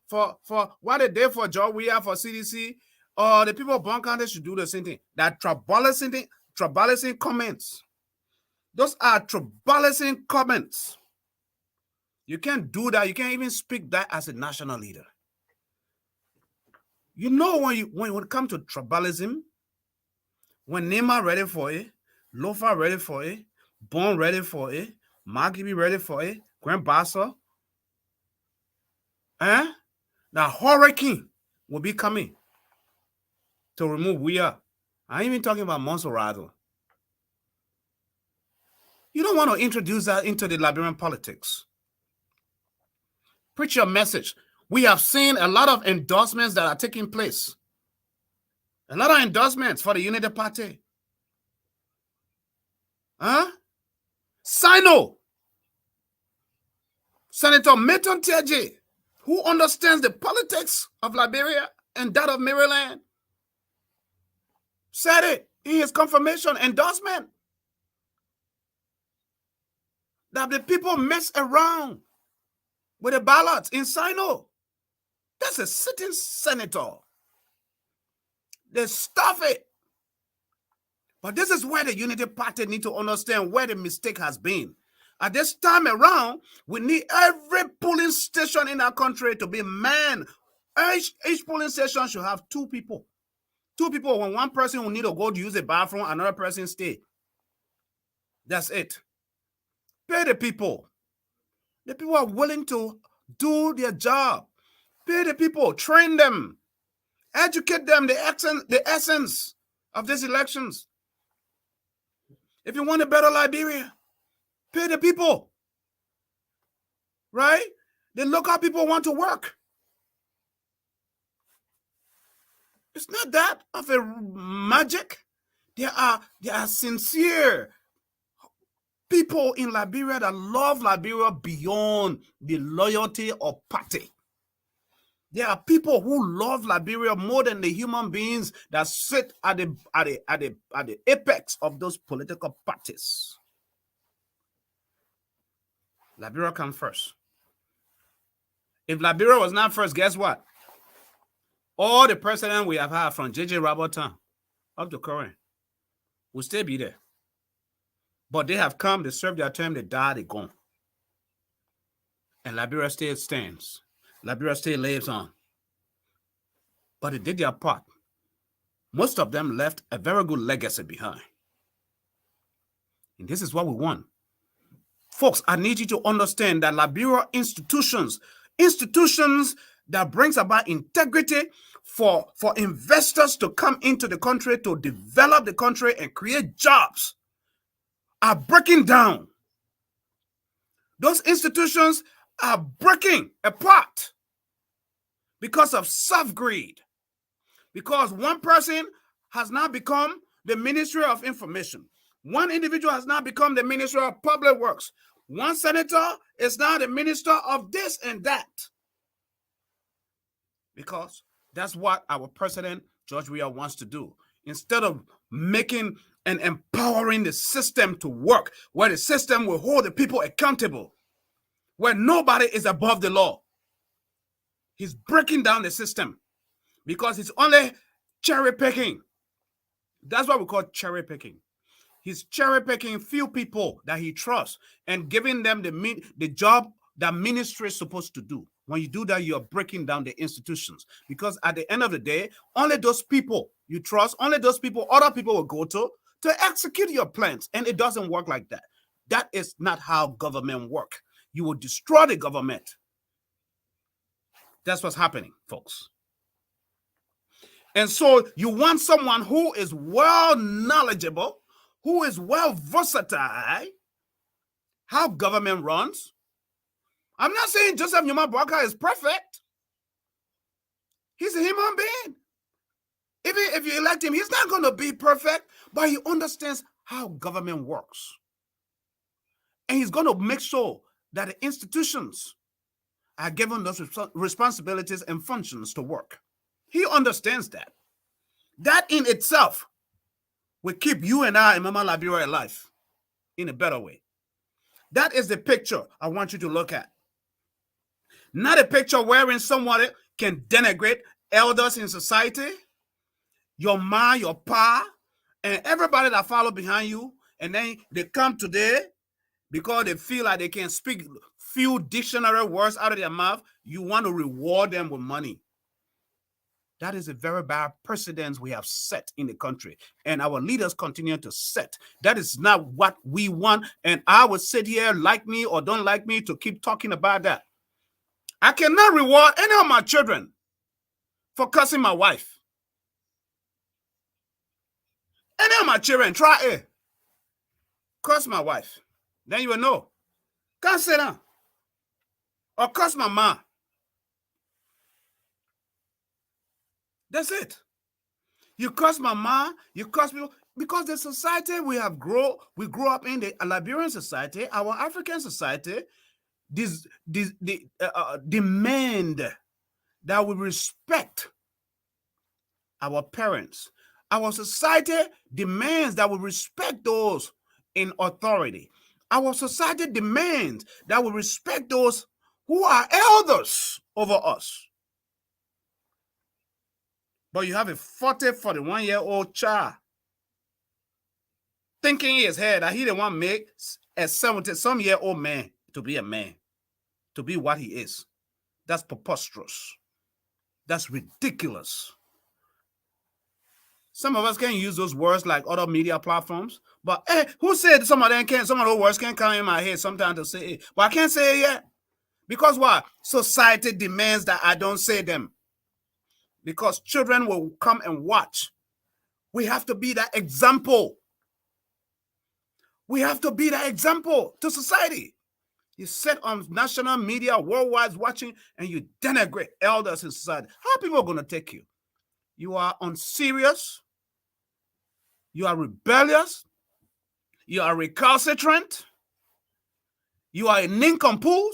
what they did for Joe Weah for CDC. The people of Bon County should do the same thing. That tribalism comments. Those are tribalism comments. You can't do that. You can't even speak that as a national leader. You know when it comes to tribalism, when Nema ready for it, Lofa ready for it, Bon ready for it, Magibi ready for it, Grand Bassa, the hurricane will be coming to remove Weah. I ain't even talking about Monserrato. You don't want to introduce that into the Liberian politics. Preach your message. We have seen a lot of endorsements that are taking place. A lot of endorsements for the Unity Party. Sino. Senator Milton Teje, who understands the politics of Liberia and that of Maryland, said it in his confirmation endorsement that the people mess around with the ballots in Sino. That's a sitting senator. They stuff it. But this is where the Unity Party need to understand where the mistake has been. At this time around, we need every polling station in our country to be manned. Each polling station should have 2 people. 2 people, when one person will need to go to use the bathroom, another person stay. That's it. Pay the people. The people are willing to do their job. Pay the people, train them, educate them, the essence of these elections. If you want a better Liberia, pay the people. Right? The local people want to work. It's not that of a magic. There are sincere people in Liberia that love Liberia beyond the loyalty of party. There are people who love Liberia more than the human beings that sit at the apex of those political parties. Liberia comes first. If Liberia was not first, guess what? All the presidents we have had from J.J. Robertson up to current will still be there. But they have come, they served their term, they died, they gone. And Liberia still stands. Liberia still lives on. But they did their part. Most of them left a very good legacy behind. And this is what we want. Folks, I need you to understand that Liberia institutions that brings about integrity for investors to come into the country, to develop the country and create jobs, are breaking down. Those institutions are breaking apart because of self-greed. Because one person has now become the Ministry of Information. One individual has now become the Ministry of Public Works. One senator is now the minister of this and that. Because that's what our president, George Weah, wants to do. Instead of making and empowering the system to work, where the system will hold the people accountable, where nobody is above the law. He's breaking down the system because he's only cherry picking. That's what we call cherry picking. He's cherry picking few people that he trusts and giving them the job that ministry is supposed to do. When you do that, you're breaking down the institutions. Because at the end of the day, only those people you trust, only those people other people will go to to execute your plans. And it doesn't work like that. That is not how government works. You will destroy the government. That's what's happening, folks. And so you want someone who is well knowledgeable, who is well versatile, how government runs. I'm not saying Joseph Nyuma Boaka is perfect. He's a human being. Even if you elect him, he's not going to be perfect, but he understands how government works. And he's going to make sure that the institutions are given those responsibilities and functions to work. He understands that. That in itself will keep you and I and Mama Liberia alive in a better way. That is the picture I want you to look at. Not a picture wherein someone can denigrate elders in society, your ma, your pa, and everybody that follow behind you, and then they come today because they feel like they can speak few dictionary words out of their mouth. You want to reward them with money. That is a very bad precedent we have set in the country, and our leaders continue to set. That is not what we want, and I would sit here, like me or don't like me, to keep talking about that. I cannot reward any of my children for cursing my wife. Any of my children, try it. Curse my wife. Then you will know. Can't sit down. Or curse my mom. That's it. You curse my mom, you curse people, because the society we grew up in, the Liberian society, our African society, demand that we respect our parents. Our society demands that we respect those in authority. Our society demands that we respect those who are elders over us. But you have a 41-year-old child thinking in his head that he didn't want to make a 70-some-year-old man to be a man, to be what he is. That's preposterous. That's ridiculous. Some of us can use those words like other media platforms, but hey, who said some of those words can't come in my head sometimes to say it, but I can't say it yet. Because why? Society demands that I don't say them. Because children will come and watch. We have to be that example. We have to be that example to society. You sit on national media, worldwide watching, and you denigrate elders in society. How are people going to take you? You are unserious. You are rebellious. You are recalcitrant. You are a nincompoop.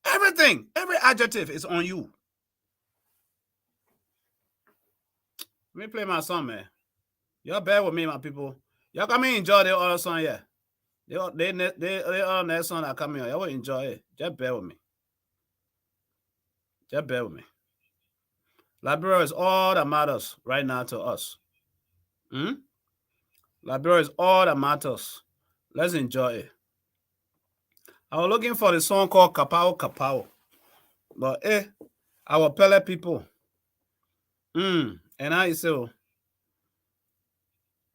Everything, every adjective is on you. Let me play my song, man. Y'all bear with me, my people. Y'all come and enjoy the other song, yeah. They all next song that come in. Y'all will enjoy it. Just bear with me. Just bear with me. Liberia is all that matters right now to us. Liberia is all that matters. Let's enjoy it. I was looking for the song called Kapao Kapao. But our Pele people. And I say,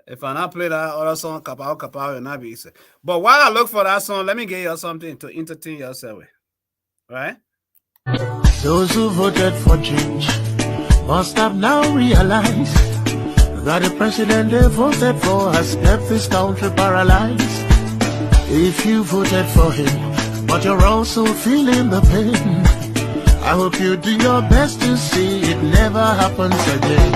if I not play that other song, Kapao Kapao, it'll not be easy. But while I look for that song, let me give you something to entertain yourself with. Right? Those who voted for change must have now realized that the president they voted for has kept this country paralyzed. If you voted for him, but you're also feeling the pain, I hope you do your best to see it never happens again.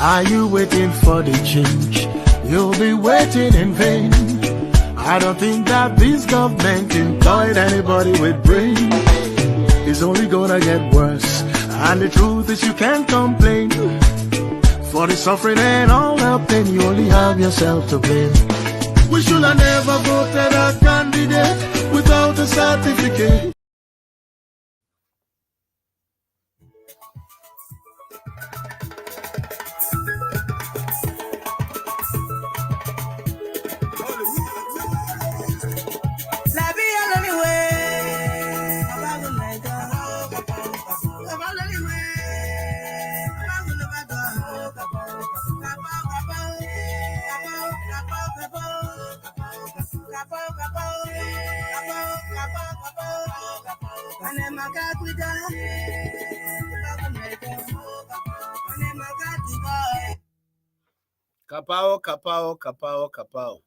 Are you waiting for the change? You'll be waiting in vain. I don't think that this government employed anybody with brain. It's only gonna get worse, and the truth is you can't complain. For the suffering and all the pain, you only have yourself to blame. We should have never voted a candidate without a certificate. Kapao, kapao, kapao, kapao.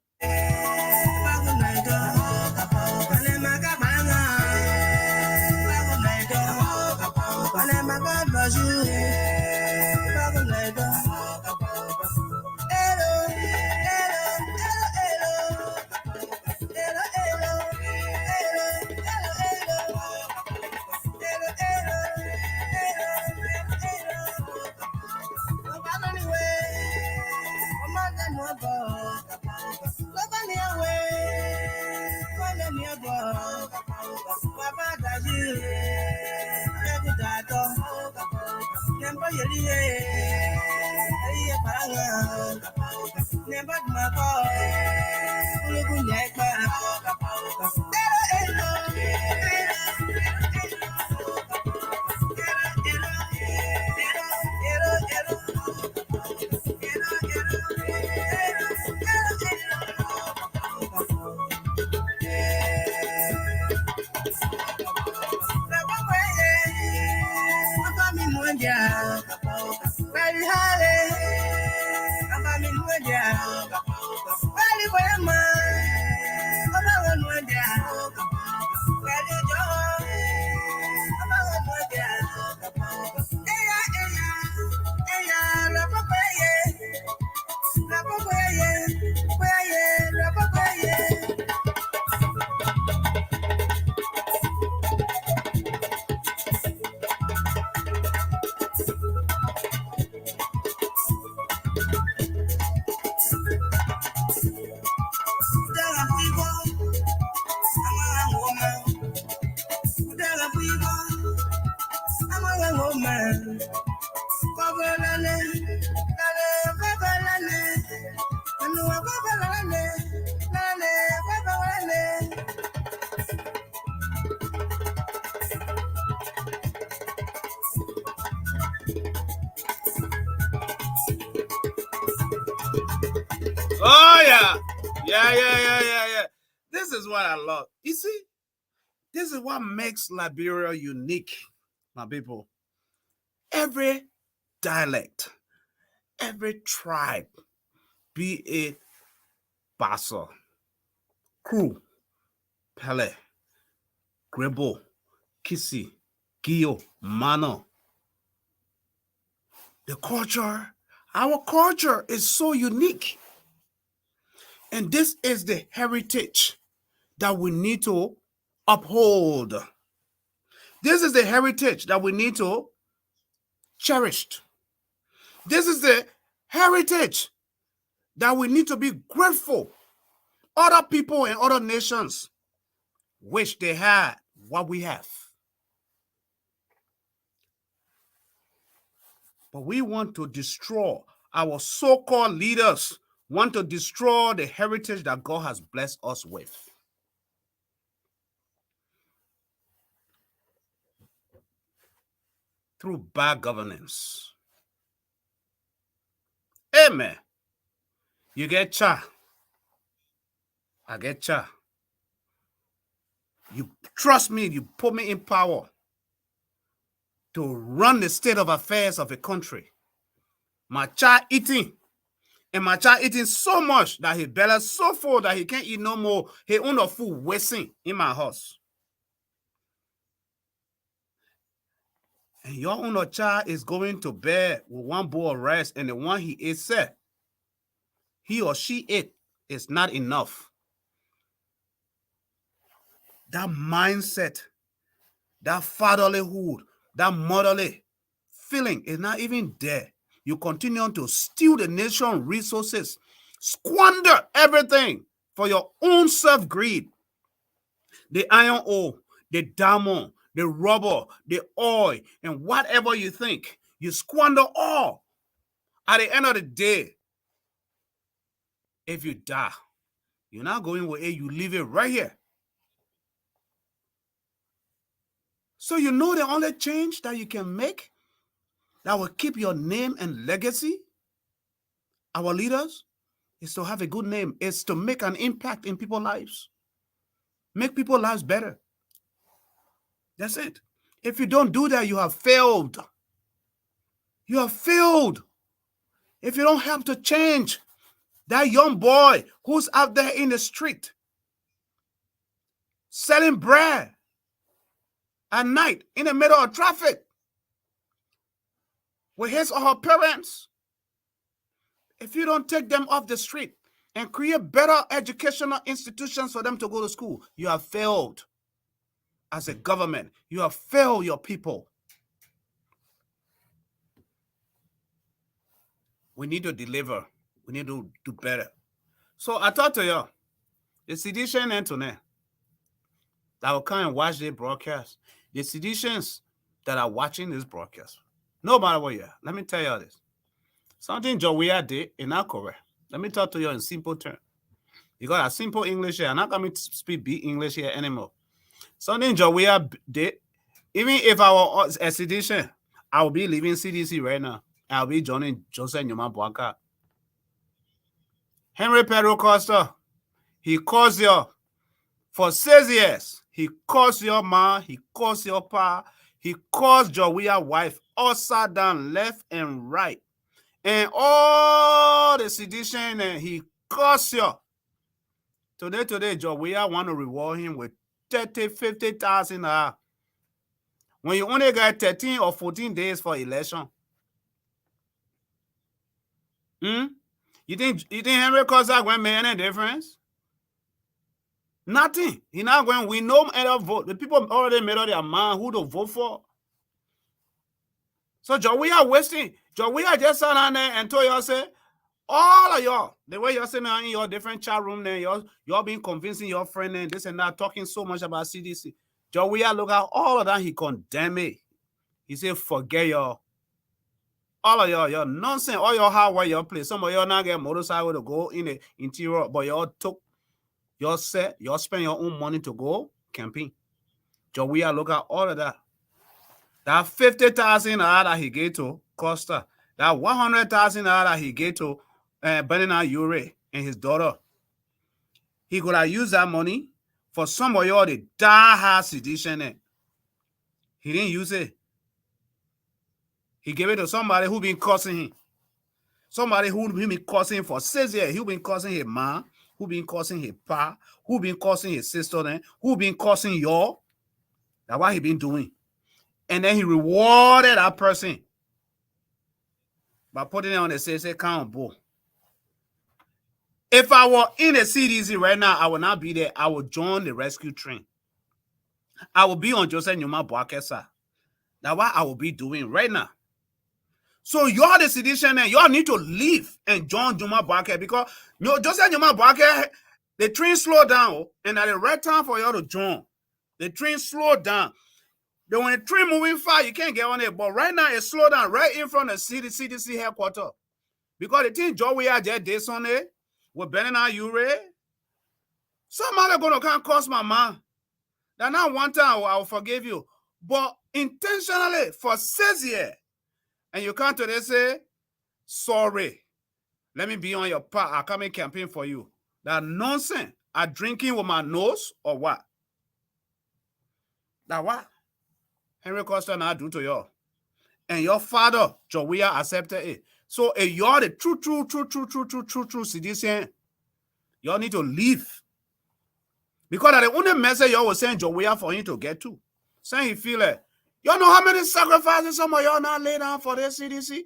Oh yeah. Yeah. This is what I love. You see, this is what makes Liberia unique, my people. Every dialect, every tribe, be it Bassa, Kru, Pele, Grebo, Kisi, Gio, Mano. The culture, our culture is so unique. And this is the heritage that we need to uphold. This is the heritage that we need to cherish. This is the heritage that we need to be grateful. Other people and other nations wish they had what we have. But we want to destroy, our so-called leaders want to destroy the heritage that God has blessed us with. Through bad governance. Amen. You get cha. I get cha. You trust me, you put me in power to run the state of affairs of a country. My child eating. And my child eating so much that his belly is so full that he can't eat no more. He own the food wasting in my house. And your own child is going to bed with one bowl of rice, and the one he ate said, he or she ate is not enough. That mindset, that fatherlyhood, that motherly feeling is not even there. You continue to steal the nation's resources, squander everything for your own self-greed. The iron ore, the diamond, the rubber, the oil, and whatever you think, you squander all. At the end of the day, if you die, you're not going where you leave it right here. So you know the only change that you can make that will keep your name and legacy, our leaders, is to have a good name, is to make an impact in people's lives. Make people's lives better. That's it. If you don't do that, you have failed. You have failed. If you don't help to change that young boy who's out there in the street selling bread at night in the middle of traffic with his or her parents, if you don't take them off the street and create better educational institutions for them to go to school, you have failed as a government. You have failed your people. We need to deliver. We need to do better. So I thought to you, the sedition internet that will come and watch the broadcast, the seditions that are watching this broadcast, no matter what you are, let me tell you this. Something Jowea did is not correct. Let me talk to you in simple terms. You got a simple English here. I'm not going to speak big English here anymore. Something Jowea did, even if I was a sedition, I will be leaving CDC right now. I'll be joining Joseph Nyuma Boaka. Henry Pedro Costa, he caused you for 6 years. He caused your mom, he caused your pa, he caused Jowea wife upside down, left and right. And all the sedition, and he caused you. Today, Jowea want to reward him with 30, 50,000. When you only got 13 or 14 days for election. You think Henry Costa going to make any difference? Nothing. He not going to win no other vote. The people already made up their mind who to vote for. So Jowea wasting. Jowea just sat down there and told y'all, say, all of y'all, the way you're sitting in your different chat room there, y'all been convincing your friend and this and that, talking so much about CDC. Jowea look at all of that, he condemn it. He said, forget y'all. All of y'all nonsense, all y'all hardware y'all play. Some of y'all not get motorcycle to go in the interior, but y'all took your set, y'all spend your own money to go camping. Jowea look at all of that. That 50,000 that he gave to Costa, that 100,000 that he gave to Bernard Ure and his daughter, he could have used that money for some of y'all the die-hard sedition. He didn't use it. He gave it to somebody who been cursing him. Somebody who been cursing for 6 years. Who been cursing his mom, who been cursing his pa, who been cursing his sister, who been cursing y'all. That's what he been doing. And then he rewarded that person by putting it on the say count bowl. If I were in the CDC right now, I would not be there. I would join the rescue train. I will be on Joseph Nyuma Boake's side. That's what I will be doing right now. So y'all the sedition and y'all need to leave and join Nyuma Boake because Joseph Nyuma Boake, the train slowed down and at the right time for y'all to join. The train slowed down. Then when the train moving fast, you can't get on it. But right now, it slowed down right in front of CDC headquarters. Because the thing Jowea just did on it with Bernard Ure, somebody going to come cost my man. That not one time I will forgive you. But intentionally for 6 years, and you come to this say, sorry, let me be on your part. I'll come and campaign for you. That nonsense. I drinking with my nose or what? That what? Henry Costa now do to y'all. And your father, Jowea, accepted it. So if y'all the true citizen, y'all need to leave. Because that the only message y'all was saying Jowea for him to get to. Saying he feel like, y'all know how many sacrifices some of y'all now lay down for the CDC?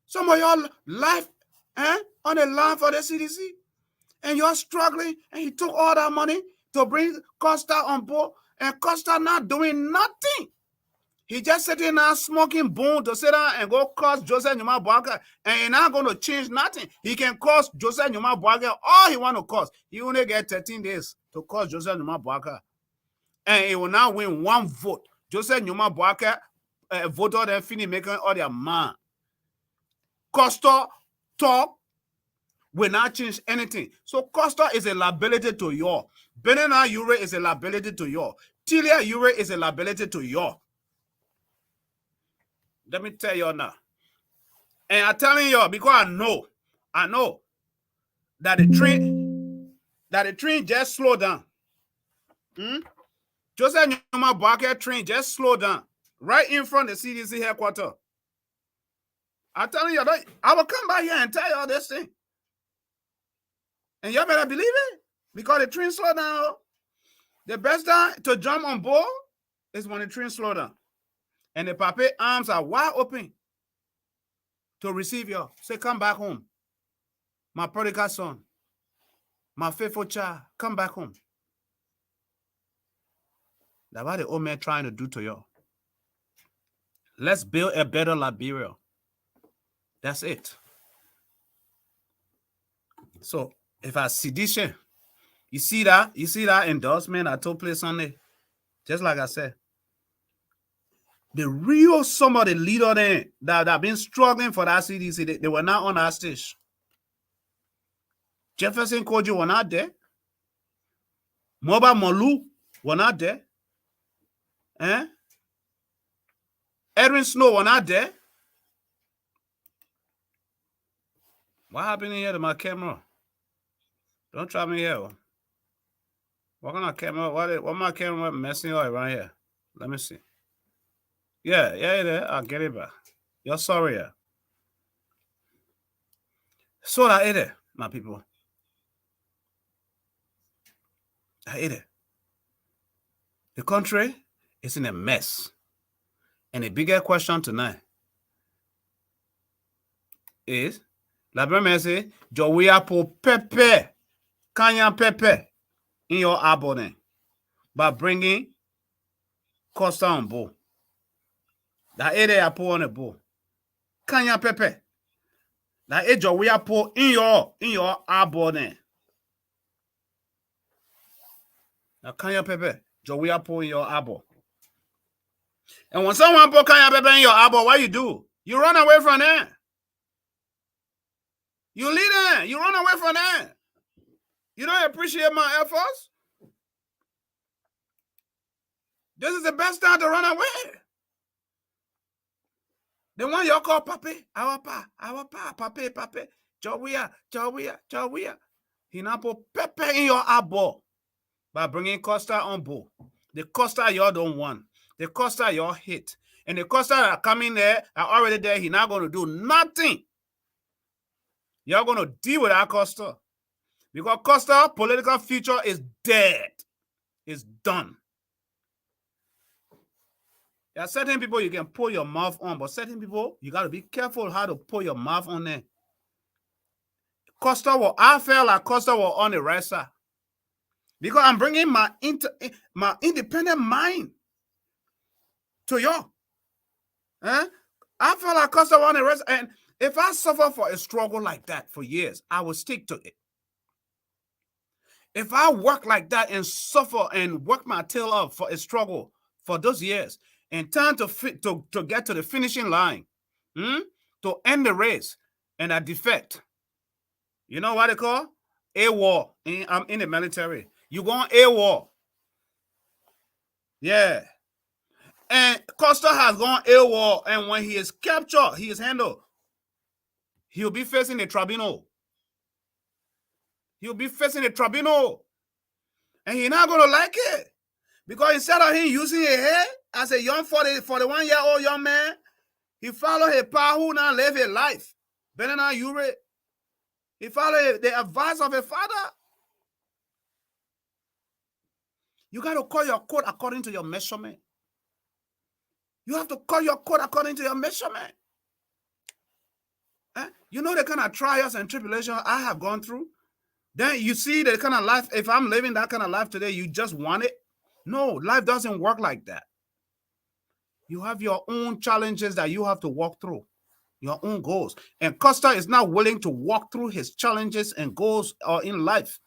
Some of y'all life on the line for the CDC? And you're struggling, and he took all that money to bring Costa on board, and Costa not doing nothing. He just sitting there smoking boom to sit down and go cost Joseph Nyuma Boake, and he's not going to change nothing. He can cost Joseph Nyuma Boake all he want to cost. He only get 13 days to cost Joseph Nyuma Boake. And he will now win one vote. Joseph Nyuma Boake voted and finished making all their man. Costa talk will not change anything. So Costa is a liability to y'all. Bernard Ure is a liability to y'all. Tilia Ure is a liability to y'all. Let me tell y'all now. And I'm telling y'all because I know that the train just slowed down. Joseph Nyoma Barker train just slow down right in front of the CDC headquarters. I'm telling you, I will come back here and tell you all this thing. And y'all better believe it. Because the train slow down. The best time to jump on board is when the train slow down. And the papa arms are wide open to receive you. Say, come back home. My prodigal son. My faithful child. Come back home. That's what the old man trying to do to you. Let's build a better Liberia. That's it. So, if I sedition, you see that endorsement I took place on it? Just like I said. The real some of the leader there that have been struggling for that CDC, they were not on our stage. Jefferson Kojo were not there. Moba Molu were not there. Edwin Snow were not there. What happened here to my camera? Don't try me here. What kind of camera? What my camera messing up around here? Let me see. Yeah, I'll get it back. You're sorry, yeah. So I ate it, my people. I ate it. The country is in a mess. And the bigger question tonight is, la première say, Jowia po pepe, kanya pepe in your abonnement by bringing Costa on board. That area I pour on the board. Kanya pepe. That age we are pour in your abonnement. Now kanya pepe, we are pour in your abo. And when someone pour kanya pepe in your abo, what you do? You run away from there. You leave there. You run away from there. You don't appreciate my efforts. This is the best time to run away. The one you call papi, our pa, papi, Jowia. He now put pepper in your abo by bringing Costa on board. The Costa you don't want. The Costa you hate. And the Costa that are coming there are already there. He's not going to do nothing. You're going to deal with that Costa. Because Costa political future is dead. It's done. There are certain people you can pull your mouth on, but certain people, you got to be careful how to pull your mouth on them. I felt like Costa was on the right side. Because I'm bringing my independent mind to you. I felt like Costa was on the right side. And if I suffer for a struggle like that for years, I will stick to it. If I work like that and suffer and work my tail off for a struggle for those years, and time to get to the finishing line, to end the race, and I defect. You know what they call? AWOL. I'm in the military. You go on AWOL. Yeah. And Costa has gone AWOL, and when he is captured, he is handled. He'll be facing the tribunal. He'll be facing the tribunal. And he's not going to like it. Because instead of him using his head as a young 41-year-old young man, he followed his pa who now live his life. Better now you read. He followed the advice of his father. You got to cut your coat according to your measurement. You have to cut your coat according to your measurement. You know the kind of trials and tribulations I have gone through? Then you see the kind of life, if I'm living that kind of life today, you just want it? No, life doesn't work like that. You have your own challenges that you have to walk through, your own goals. And Costa is not willing to walk through his challenges and goals in life.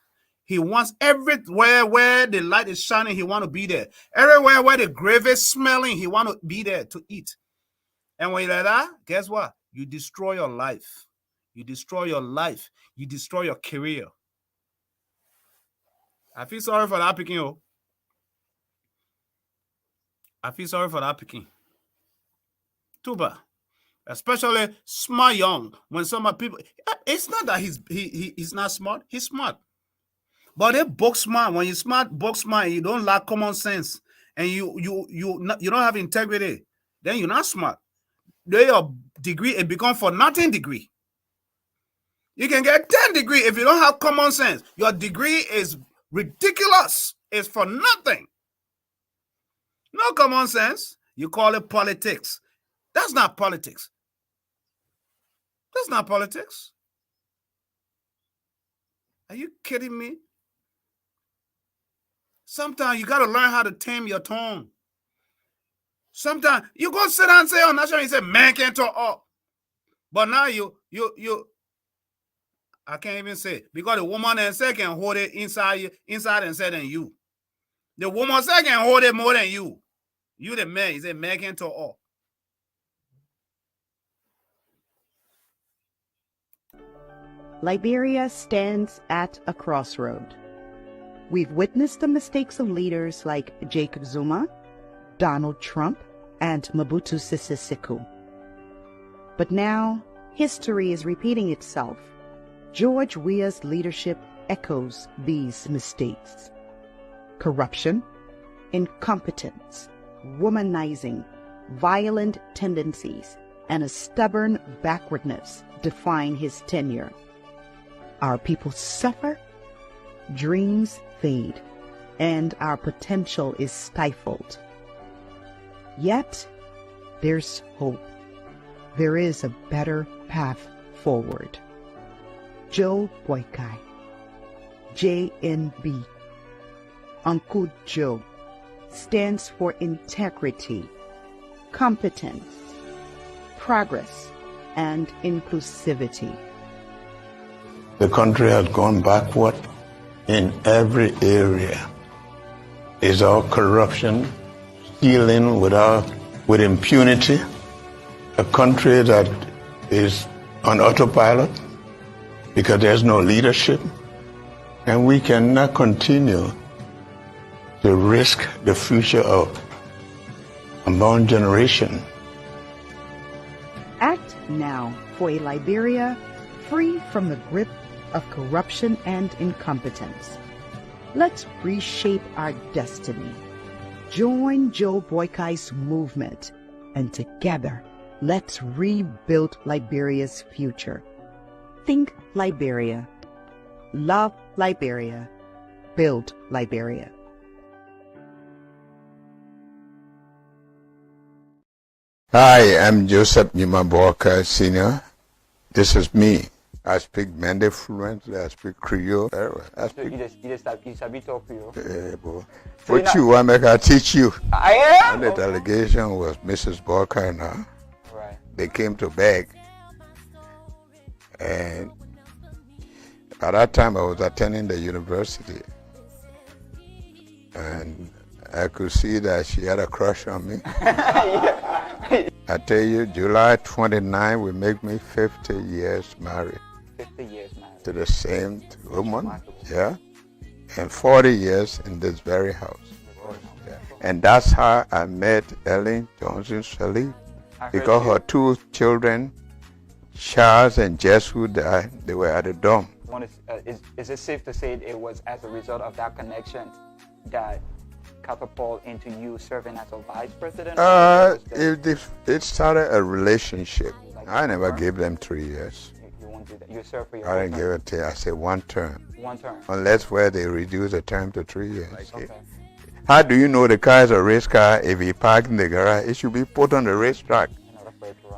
He wants everywhere where the light is shining, he want to be there. Everywhere where the gravy is smelling, he want to be there to eat. And when you're like that, guess what? You destroy your life. You destroy your life. You destroy your career. I feel sorry for that picking. I feel sorry for that picking. Too bad. Especially smart young. When some people, it's not that he's not smart. He's smart. But they book smart. When you smart, book smart, you don't lack common sense. and you don't have integrity, then you're not smart. Then your degree it become for nothing degree. You can get 10 degrees if you don't have common sense. Your degree is ridiculous. It's for nothing. No common sense. You call it politics. That's not politics. That's not politics. Are you kidding me? Sometimes you got to learn how to tame your tongue. Sometimes you go sit down and say on national, you say, man can't talk up. But now you I can't even say it, because the woman and say can hold it inside and say than you. The woman say can hold it more than you. You the man, you say man can't talk up. Liberia stands at a crossroad. We've witnessed the mistakes of leaders like Jacob Zuma, Donald Trump, and Mobutu Sese Seko. But now, history is repeating itself. George Weah's leadership echoes these mistakes. Corruption, incompetence, womanizing, violent tendencies, and a stubborn backwardness define his tenure. Our people suffer, dreams fade, and our potential is stifled. Yet, there's hope. There is a better path forward. Joe Boykai, JNB, Uncle Joe, stands for integrity, competence, progress, and inclusivity. The country has gone backward in every area. Is our corruption, stealing with impunity, a country that is on autopilot because there's no leadership, and we cannot continue to risk the future of unborn generation. Act now for a Liberia free from the grip of corruption and incompetence. Let's reshape our destiny. Join Joe Boykai's movement, and together, let's rebuild Liberia's future. Think Liberia. Love Liberia. Build Liberia. Hi, I'm Joseph Nyuma Sr. This is me. I speak Mende fluently. I speak Creole. I speak. You just talk Creole. Boy. What you want me to teach you? I am. And the delegation was Mrs. Barker and her. Right. They came to beg, and at that time I was attending the university, and I could see that she had a crush on me. I tell you, July 29 will make me 50 years married. 50 years married. To the same woman, yeah, and 40 years in this very house. Yeah. And that's how I met Ellen Johnson Sirleaf, because her two children, Charles and Jess, who died, they were at the dorm. Is it safe to say it was as a result of that connection that catapult into you serving as a vice president? It started a relationship. I never gave them 3 years. You won't do that. You serve for your I didn't give it to you. I said 1 term. 1 term. Unless where they reduce the term to 3 years. Okay. How do you know the car is a race car? If he parked in the garage, it should be put on the racetrack.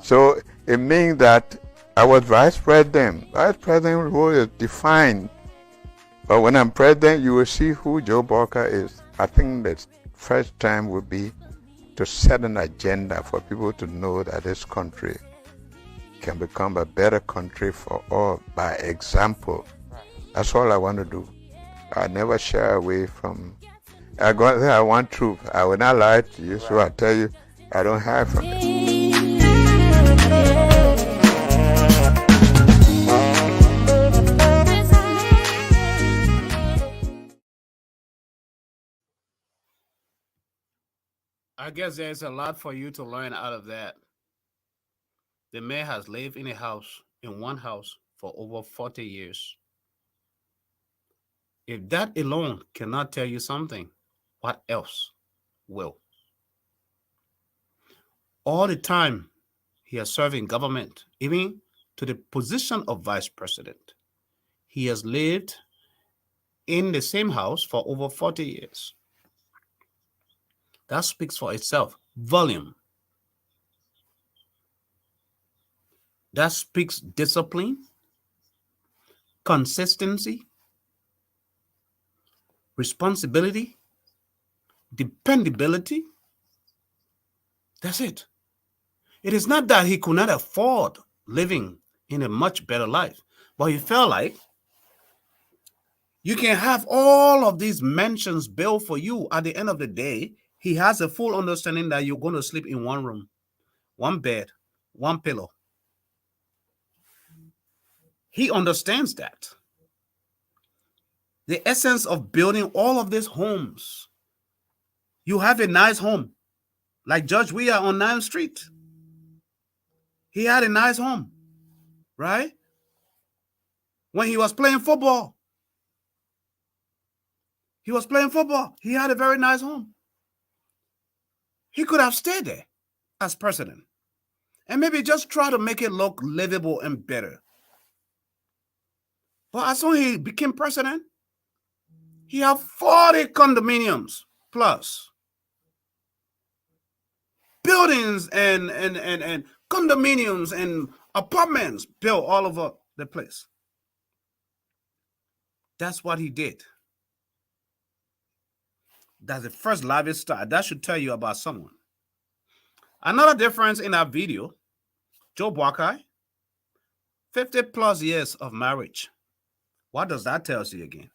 So it means that I was vice president. Vice president role is defined. But when I'm president, you will see who Joe Barker is. I think the first time would be to set an agenda for people to know that this country can become a better country for all by example. That's all I want to do. I never shy away from. I want truth. I will not lie to you, so I tell you, I don't hide from it. I guess there's a lot for you to learn out of that. The man has lived in one house, for over 40 years. If that alone cannot tell you something, what else will. All the time he has served in government, even to the position of vice president, he has lived in the same house for over 40 years. That speaks for itself. Volume. That speaks discipline, consistency, responsibility, dependability. That's it. It is not that he could not afford living in a much better life, but he felt like you can have all of these mansions built for you. At the end of the day, he has a full understanding that you're going to sleep in one room, one bed, one pillow. He understands that. The essence of building all of these homes. You have a nice home. Like Judge Weah on 9th Street. He had a nice home, right? When he was playing football. He was playing football. He had a very nice home. He could have stayed there as president and maybe just try to make it look livable and better. But as soon as he became president, he had 40 condominiums plus. Buildings and condominiums and apartments built all over the place. That's what he did. That's the first lifestyle. That should tell you about someone. Another difference in that video, Joe Boakai, 50 plus years of marriage. What does that tell you again?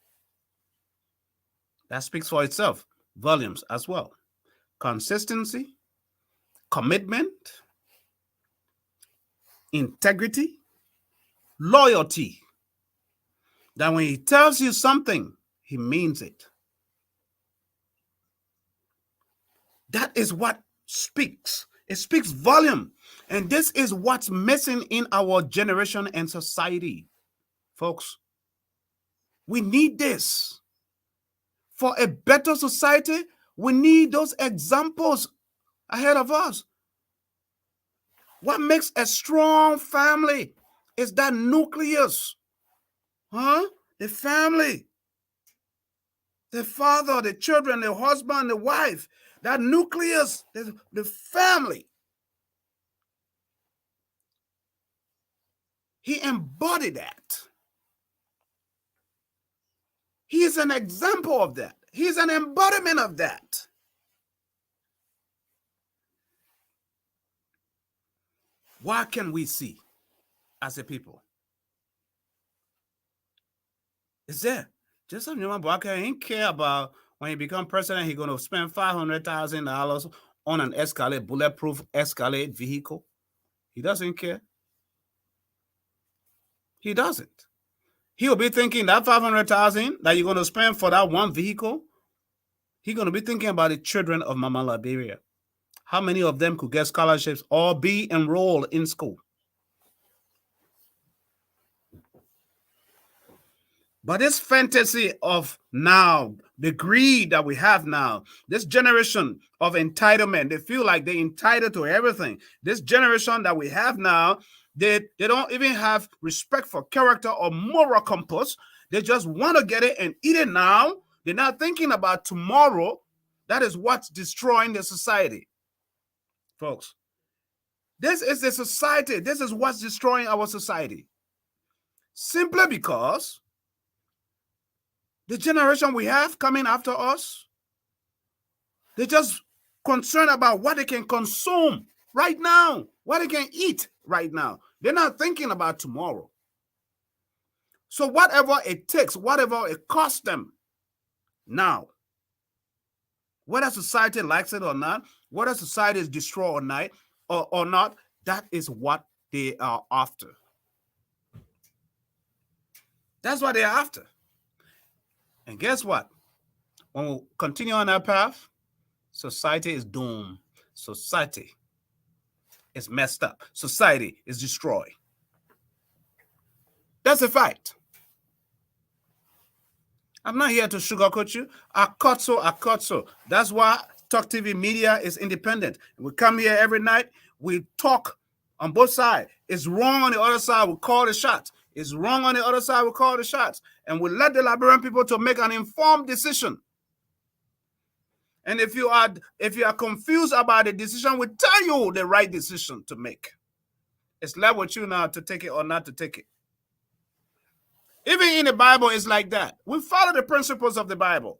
That speaks for itself. Volumes as well. Consistency, commitment, integrity, loyalty. That when he tells you something, he means it. That is what speaks. It speaks volume. And this is what's missing in our generation and society. Folks, we need this. For a better society, we need those examples ahead of us. What makes a strong family is that nucleus. The family. The father, the children, the husband, the wife. That nucleus, the family. He embodied that. He is an example of that. He is an embodiment of that. What can we see as a people? It's there. Just so you know, Boakai ain't care about when he become president, he's going to spend $500,000 on an Escalade, bulletproof Escalade vehicle. He doesn't care. He doesn't. He'll be thinking that $500,000 that you're going to spend for that one vehicle, he's going to be thinking about the children of Mama Liberia. How many of them could get scholarships or be enrolled in school? But this fantasy of now, the greed that we have now, this generation of entitlement, they feel like they're entitled to everything. This generation that we have now, they don't even have respect for character or moral compass. They just want to get it and eat it now. They're not thinking about tomorrow. That is what's destroying the society. Folks, this is the society. This is what's destroying our society. Simply because the generation we have coming after us, they're just concerned about what they can consume right now, what they can eat right now. They're not thinking about tomorrow. So whatever it takes, whatever it costs them now, whether society likes it or not, whether society is destroyed or not, that is what they are after. That's what they're after. And guess what? When we continue on that path, society is doomed. Society is messed up. Society is destroyed. That's a fact. I'm not here to sugarcoat you. I cut so. That's why Talk TV media is independent. We come here every night. We talk on both sides. It's wrong on the other side. We call the shots. It's wrong on the other side. We call the shots. And we let the Liberian people to make an informed decision. And if you are confused about the decision, we tell you the right decision to make. It's left with you now to take it or not to take it. Even in the Bible, it's like that. We follow the principles of the Bible.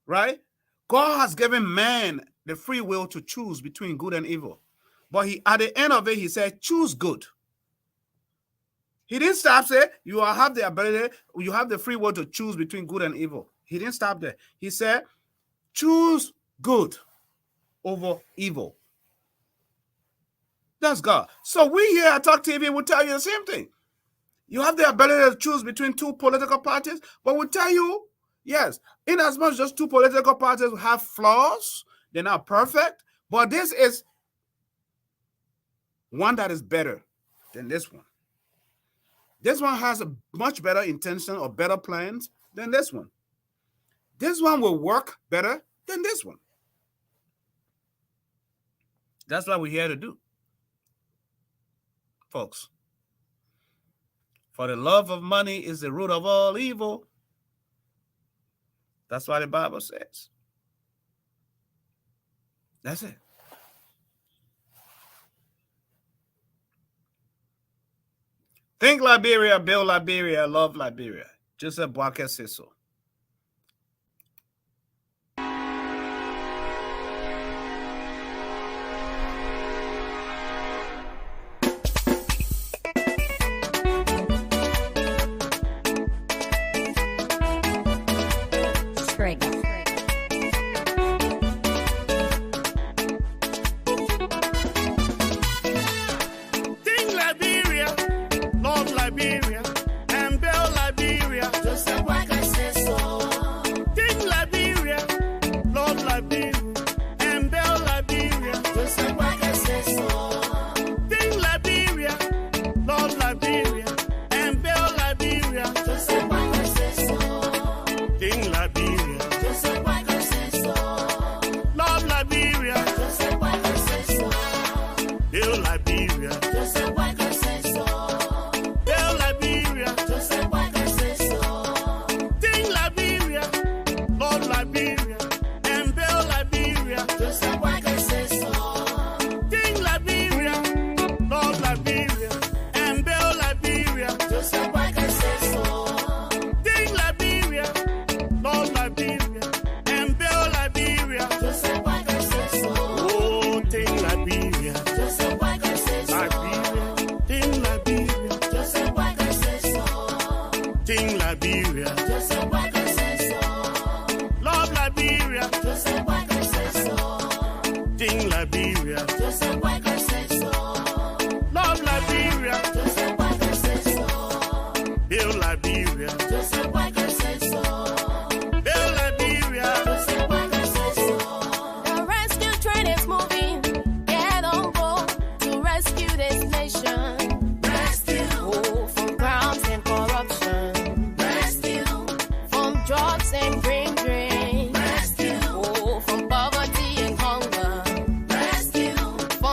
Right? God has given man the free will to choose between good and evil. But at the end of it, he said, choose good. He didn't stop saying, you have the ability, you have the free will to choose between good and evil. He didn't stop there. He said, choose good over evil. That's God. So we here at Talk TV will tell you the same thing. You have the ability to choose between two political parties, but we tell you, yes, in as much as two political parties have flaws, they're not perfect, but this is one that is better than this one. This one has a much better intention or better plans than this one. This one will work better than this one. That's what we're here to do, folks. For the love of money is the root of all evil. That's what the Bible says. That's it. Think Liberia, build Liberia, love Liberia. Joseph Boakye says so.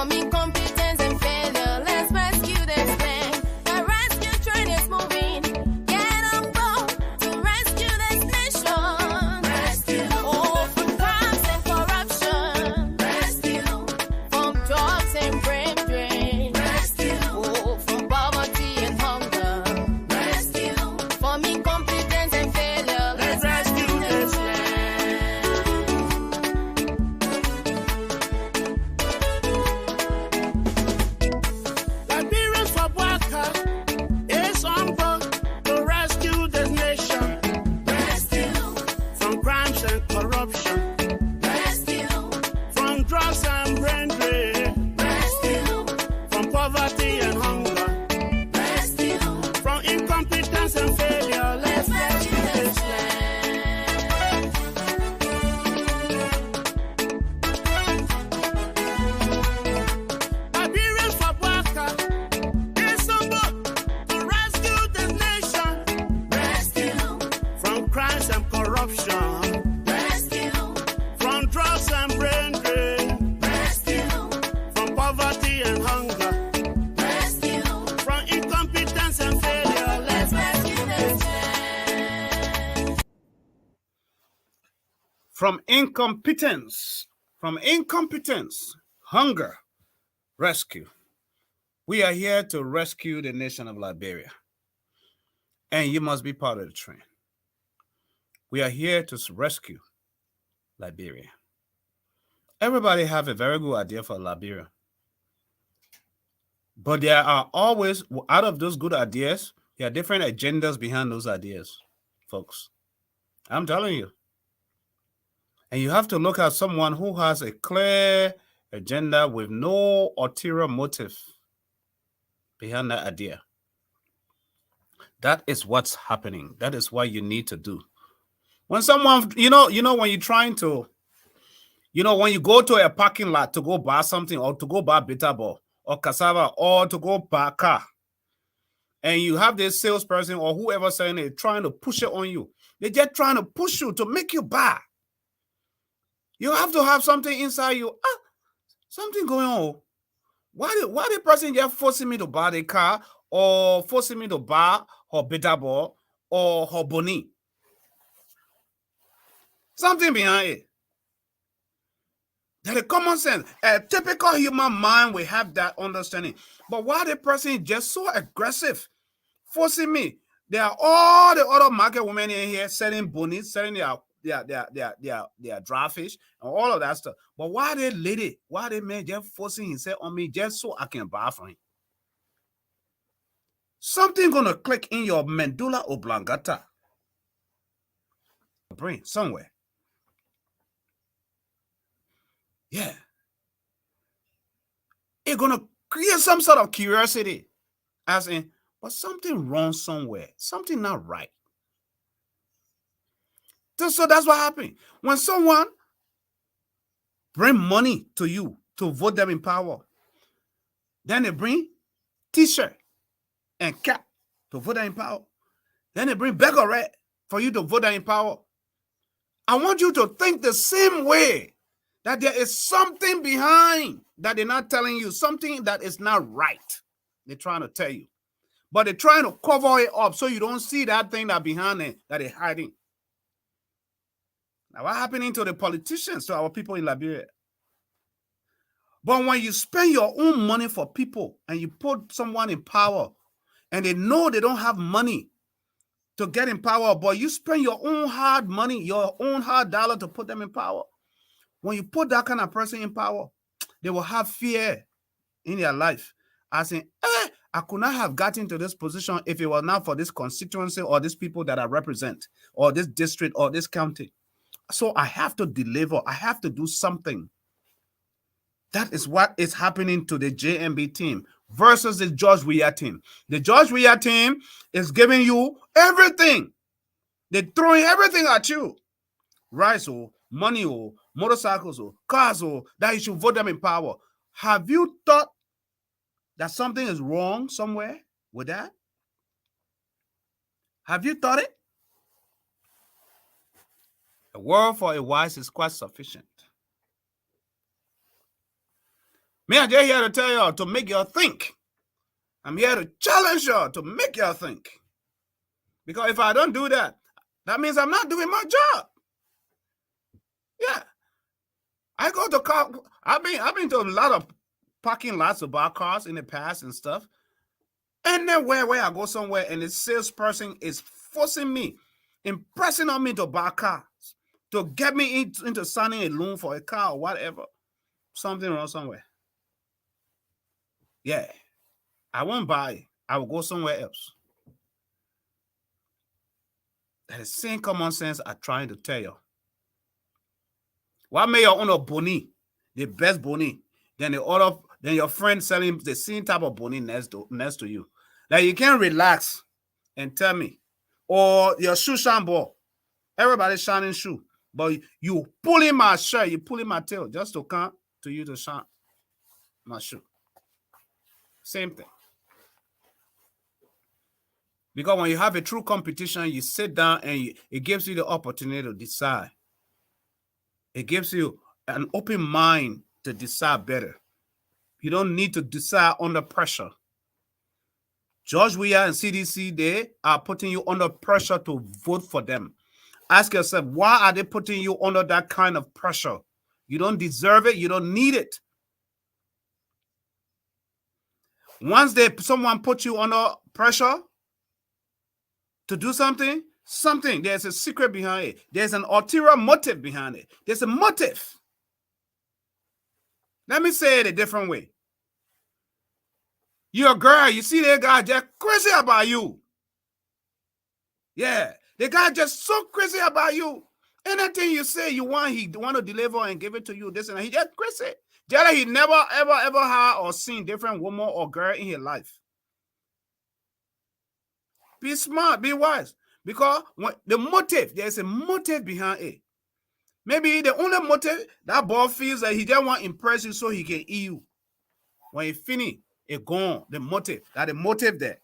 Incompetence and failure, let's rescue this land. The rescue train is moving. From incompetence, hunger, rescue. We are here to rescue the nation of Liberia. And you must be part of the train. We are here to rescue Liberia. Everybody have a very good idea for Liberia. But there are always, out of those good ideas, there are different agendas behind those ideas, folks. I'm telling you. And you have to look at someone who has a clear agenda with no ulterior motive behind that idea. That is what's happening. That is what you need to do. When someone, when you're trying to, when you go to a parking lot to go buy something or to go buy bitter ball or cassava or to go buy a car, and you have this salesperson or whoever saying it trying to push it on you, they're just trying to push you to make you buy. You have to have something inside you. Something going on. Why the person just forcing me to buy the car or forcing me to buy her bitter ball or her boni? Something behind it. That is common sense. A typical human mind will have that understanding. But why the person is just so aggressive, forcing me? There are all the other market women in here selling bonies, selling their dry fish and all of that stuff. But why the man just forcing himself on me just so I can buy from him? Something gonna click in your medulla oblongata brain somewhere. Yeah. It's gonna create some sort of curiosity. As in, but something wrong somewhere. Something not right. So that's what happened. When someone bring money to you to vote them in power, then they bring t-shirt and cap to vote them in power. Then they bring bag of red for you to vote them in power. I want you to think the same way, that there is something behind that they're not telling you, something that is not right. They're trying to tell you. But they're trying to cover it up so you don't see that thing that behind it that they're hiding. Now, what's happening to the politicians, to our people in Liberia? But when you spend your own money for people and you put someone in power and they know they don't have money to get in power, but you spend your own hard money, your own hard dollar to put them in power. When you put that kind of person in power, they will have fear in their life. As in, I could not have gotten to this position if it was not for this constituency or these people that I represent, or this district or this county. So I have to deliver. I have to do something. That is what is happening to the JMB team versus the George Weah team. The George Weah team is giving you everything. They're throwing everything at you. Rice or money or motorcycles or cars or that you should vote them in power. Have you thought that something is wrong somewhere with that? Have you thought it? A word for a wise is quite sufficient. Me, I'm just here to tell you to make you think. I'm here to challenge you to make you think. Because if I don't do that, that means I'm not doing my job. Yeah. I go to car. I've been to a lot of parking lots to buy cars in the past and stuff. And then where I go somewhere and the salesperson is forcing me, impressing on me to buy cars, to get me into signing a loan for a car or whatever. Something wrong somewhere. Yeah. I won't buy it. I will go somewhere else. That is same common sense I'm trying to tell you. What may your own a boni, the best boni, then your friend selling the same type of boni next to you. Like you can't relax and tell me, or your shoe shine ball. Everybody's shining shoe, but you pulling my shirt, you pulling my tail just to come to you to shine my shoe. Same thing. Because when you have a true competition, you sit down and it gives you the opportunity to decide. It gives you an open mind to decide better. You don't need to decide under pressure. George Weah and CDC, they are putting you under pressure to vote for them. Ask yourself, why are they putting you under that kind of pressure? You don't deserve it. You don't need it. Once someone puts you under pressure to do something, there's a secret behind it. There's an ulterior motive behind it. There's a motive. Let me say it a different way. You're a girl, you see that guy just crazy about you. Yeah, the guy just so crazy about you. Anything you say you want, he want to deliver and give it to you. This and that. He just crazy. Just like he never, ever had or seen different woman or girl in his life. Be smart, be wise. Because the motive, there's a motive behind it. Maybe the only motive, that boy feels that he just want to impress you so he can eat you. When he finish, it gone. The motive, that the motive there.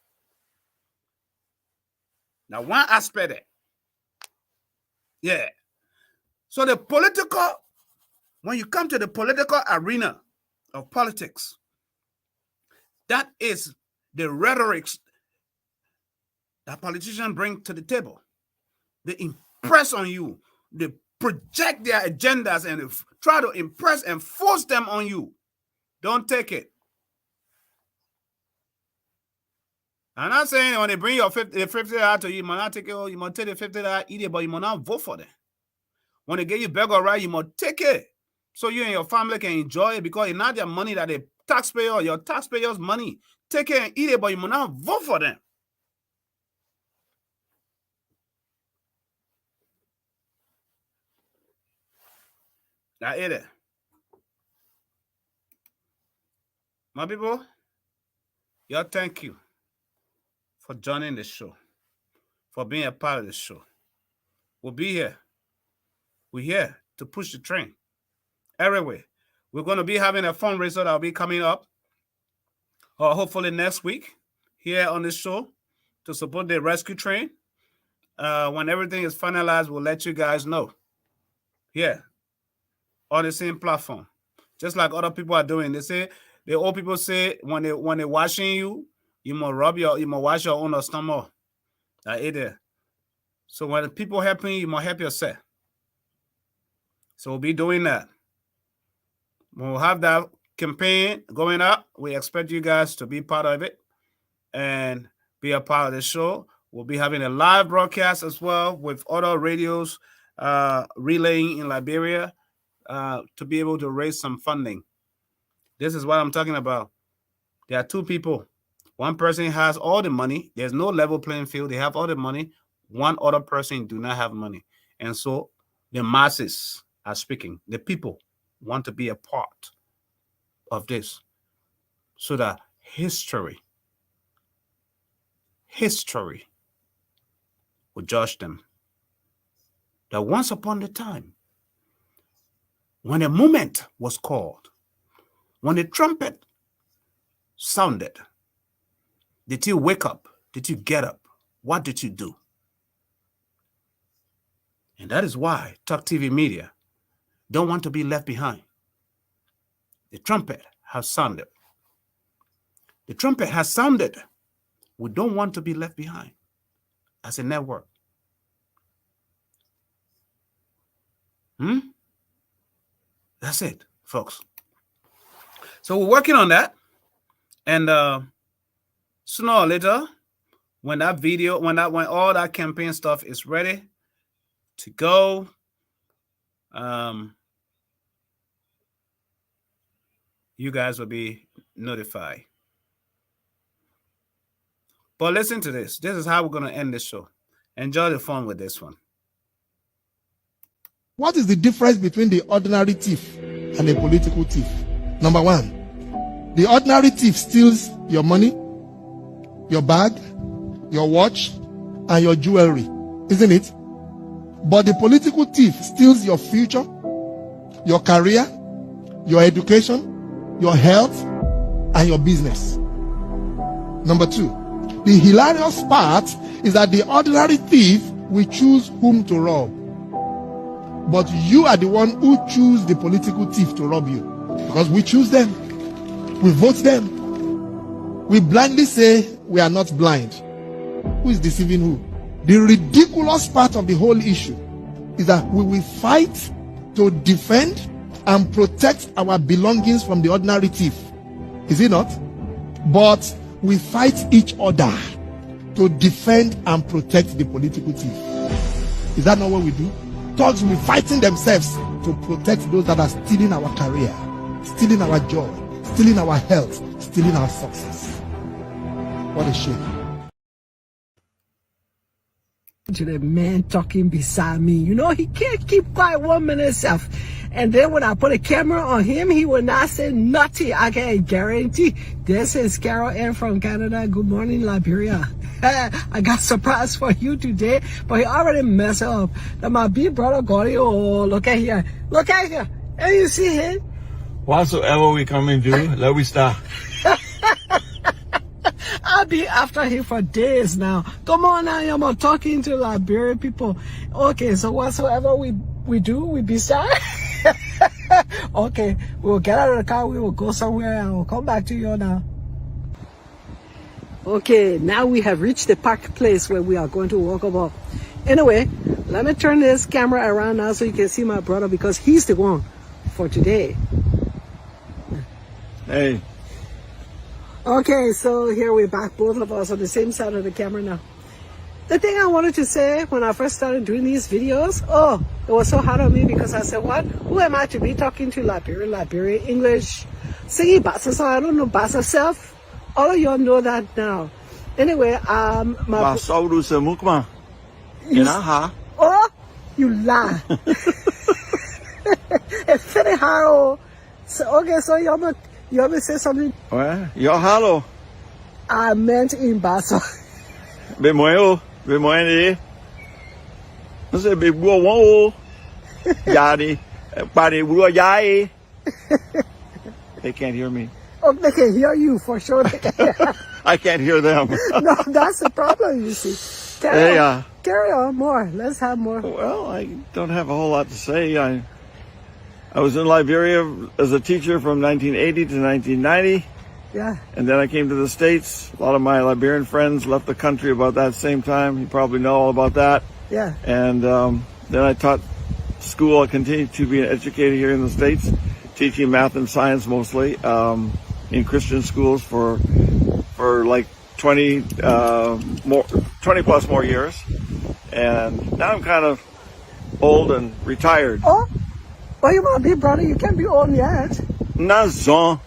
Now, one aspect there. Yeah. So the political, when you come to the political arena of politics, that is the rhetoric that politicians bring to the table. They impress on you. They project their agendas and try to impress and force them on you. Don't take it. I'm not saying when they bring your $50 to you, you might not take it, you might take the $50, eat it, but you might not vote for them. When they give you burger right, you must take it so you and your family can enjoy it, because it's not their money, that the taxpayer, your taxpayers' money. Take it and eat it, but you must not vote for them. I ate it. My people, y'all, thank you for joining the show, for being a part of the show. We'll be here. We're here to push the train everywhere. We're going to be having a fundraiser that will be coming up, or hopefully next week, here on this show to support the rescue train. When everything is finalized, we'll let you guys know. Yeah, on the same platform, just like other people are doing. They say, the old people say, when they're washing you, you must wash your own stomach. I ate it. So when people helping you, you must help yourself. So we'll be doing that. We'll have that campaign going up. We expect you guys to be part of it and be a part of the show. We'll be having a live broadcast as well with other radios relaying in Liberia to be able to raise some funding. This is what I'm talking about. There are two people. One person has all the money. There's no level playing field. They have all the money. One other person do not have money. And so the masses are speaking. The people want to be a part of this so that history will judge them. That once upon a time, when a moment was called, when the trumpet sounded, did you wake up? Did you get up? What did you do? And that is why Talk TV Media don't want to be left behind. The trumpet has sounded. The trumpet has sounded. We don't want to be left behind as a network. That's it, folks. So we're working on that. And sooner or later, when that video, when all that campaign stuff is ready to go, you guys will be notified. But listen to this. This is how we're going to end this show. Enjoy the fun with this one. What is the difference between the ordinary thief and a political thief? Number one, the ordinary thief steals your money, your bag, your watch, and your jewelry, isn't it? But the political thief steals your future, your career, your education, your health, and your business. Number two, the hilarious part is that the ordinary thief will choose whom to rob. But you are the one who choose the political thief to rob you. Because we choose them. We vote them. We blindly say we are not blind. Who is deceiving who? The ridiculous part of the whole issue is that we will fight to defend and protect our belongings from the ordinary thief. Is it not? But we fight each other to defend and protect the political thief. Is that not what we do? Thugs will be fighting themselves to protect those that are stealing our career, stealing our joy, stealing our health, stealing our success. What a shame. To the man talking beside me, you know, he can't keep quiet 1 minute himself. And then when I put a camera on him, he will not say nothing. I can guarantee. This is Carol Ann from Canada. Good morning, Liberia. I got surprise for you today, but he already messed up. Now my big brother got it. Oh, look at here. Look at here. And you see him? Whatsoever we come and do, let we start. I'll be after him for days now. Come on now, I'm talking to Liberian people. Okay, so whatsoever we do, we be sorry. Okay, we'll get out of the car, we will go somewhere, and we'll come back to you now. Okay, now we have reached the park place where we are going to walk about. Anyway, let me turn this camera around now so you can see my brother, because he's the one for today. Hey. Okay, so here we're back, both of us on the same side of the camera now. The thing I wanted to say when I first started doing these videos, it was so hard on me because I said, what? Who am I to be talking to Liberian English, singing Bassa song? I don't know Bassa self. All of y'all know that now. Anyway, you lie. It's very hard. So, okay, so you want me to say something? Well, you're hello. I meant in Bassa. Be moyo. Be moyo. I said, be wo. Yadi. Body wo yai. They can't hear me. Oh, they can hear you for sure. They can hear. I can't hear them. No, that's the problem, you see. Carry on more. Let's have more. Well, I don't have a whole lot to say. I was in Liberia as a teacher from 1980 to 1990. Yeah. And then I came to the States. A lot of my Liberian friends left the country about that same time. You probably know all about that. Yeah. And then I taught school. I continued to be an educator here in the States, teaching math and science mostly in Christian schools for like 20 plus more years. And now I'm kind of old and retired. Oh, well, you want to be brother? You can't be old yet. Nazon,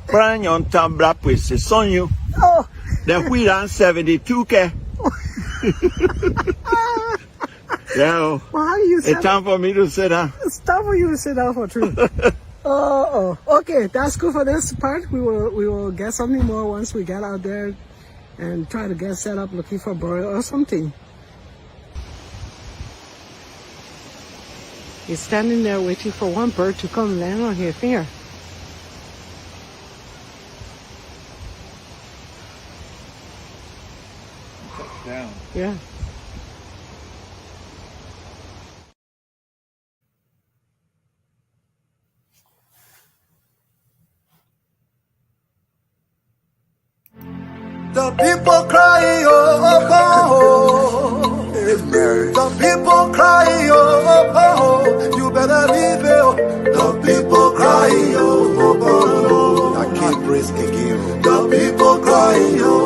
pranyon tambla pues se sonho. Oh. The wheel on 72 ke. Yeah. Well, how do you it's time for me to sit down. It's time for you to sit down for true. Okay, that's good for this part. We will get something more once we get out there and try to get set up looking for a bird or something. He's standing there waiting for one bird to come land on his finger. Down. Yeah. The people cry, oh. The people cry, oh. You better leave it. The people cry, oh. I can't praise again. The people cry, oh.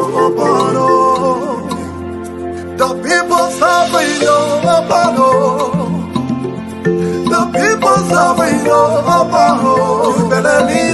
The people suffering, oh. The people suffering, oh. You better leave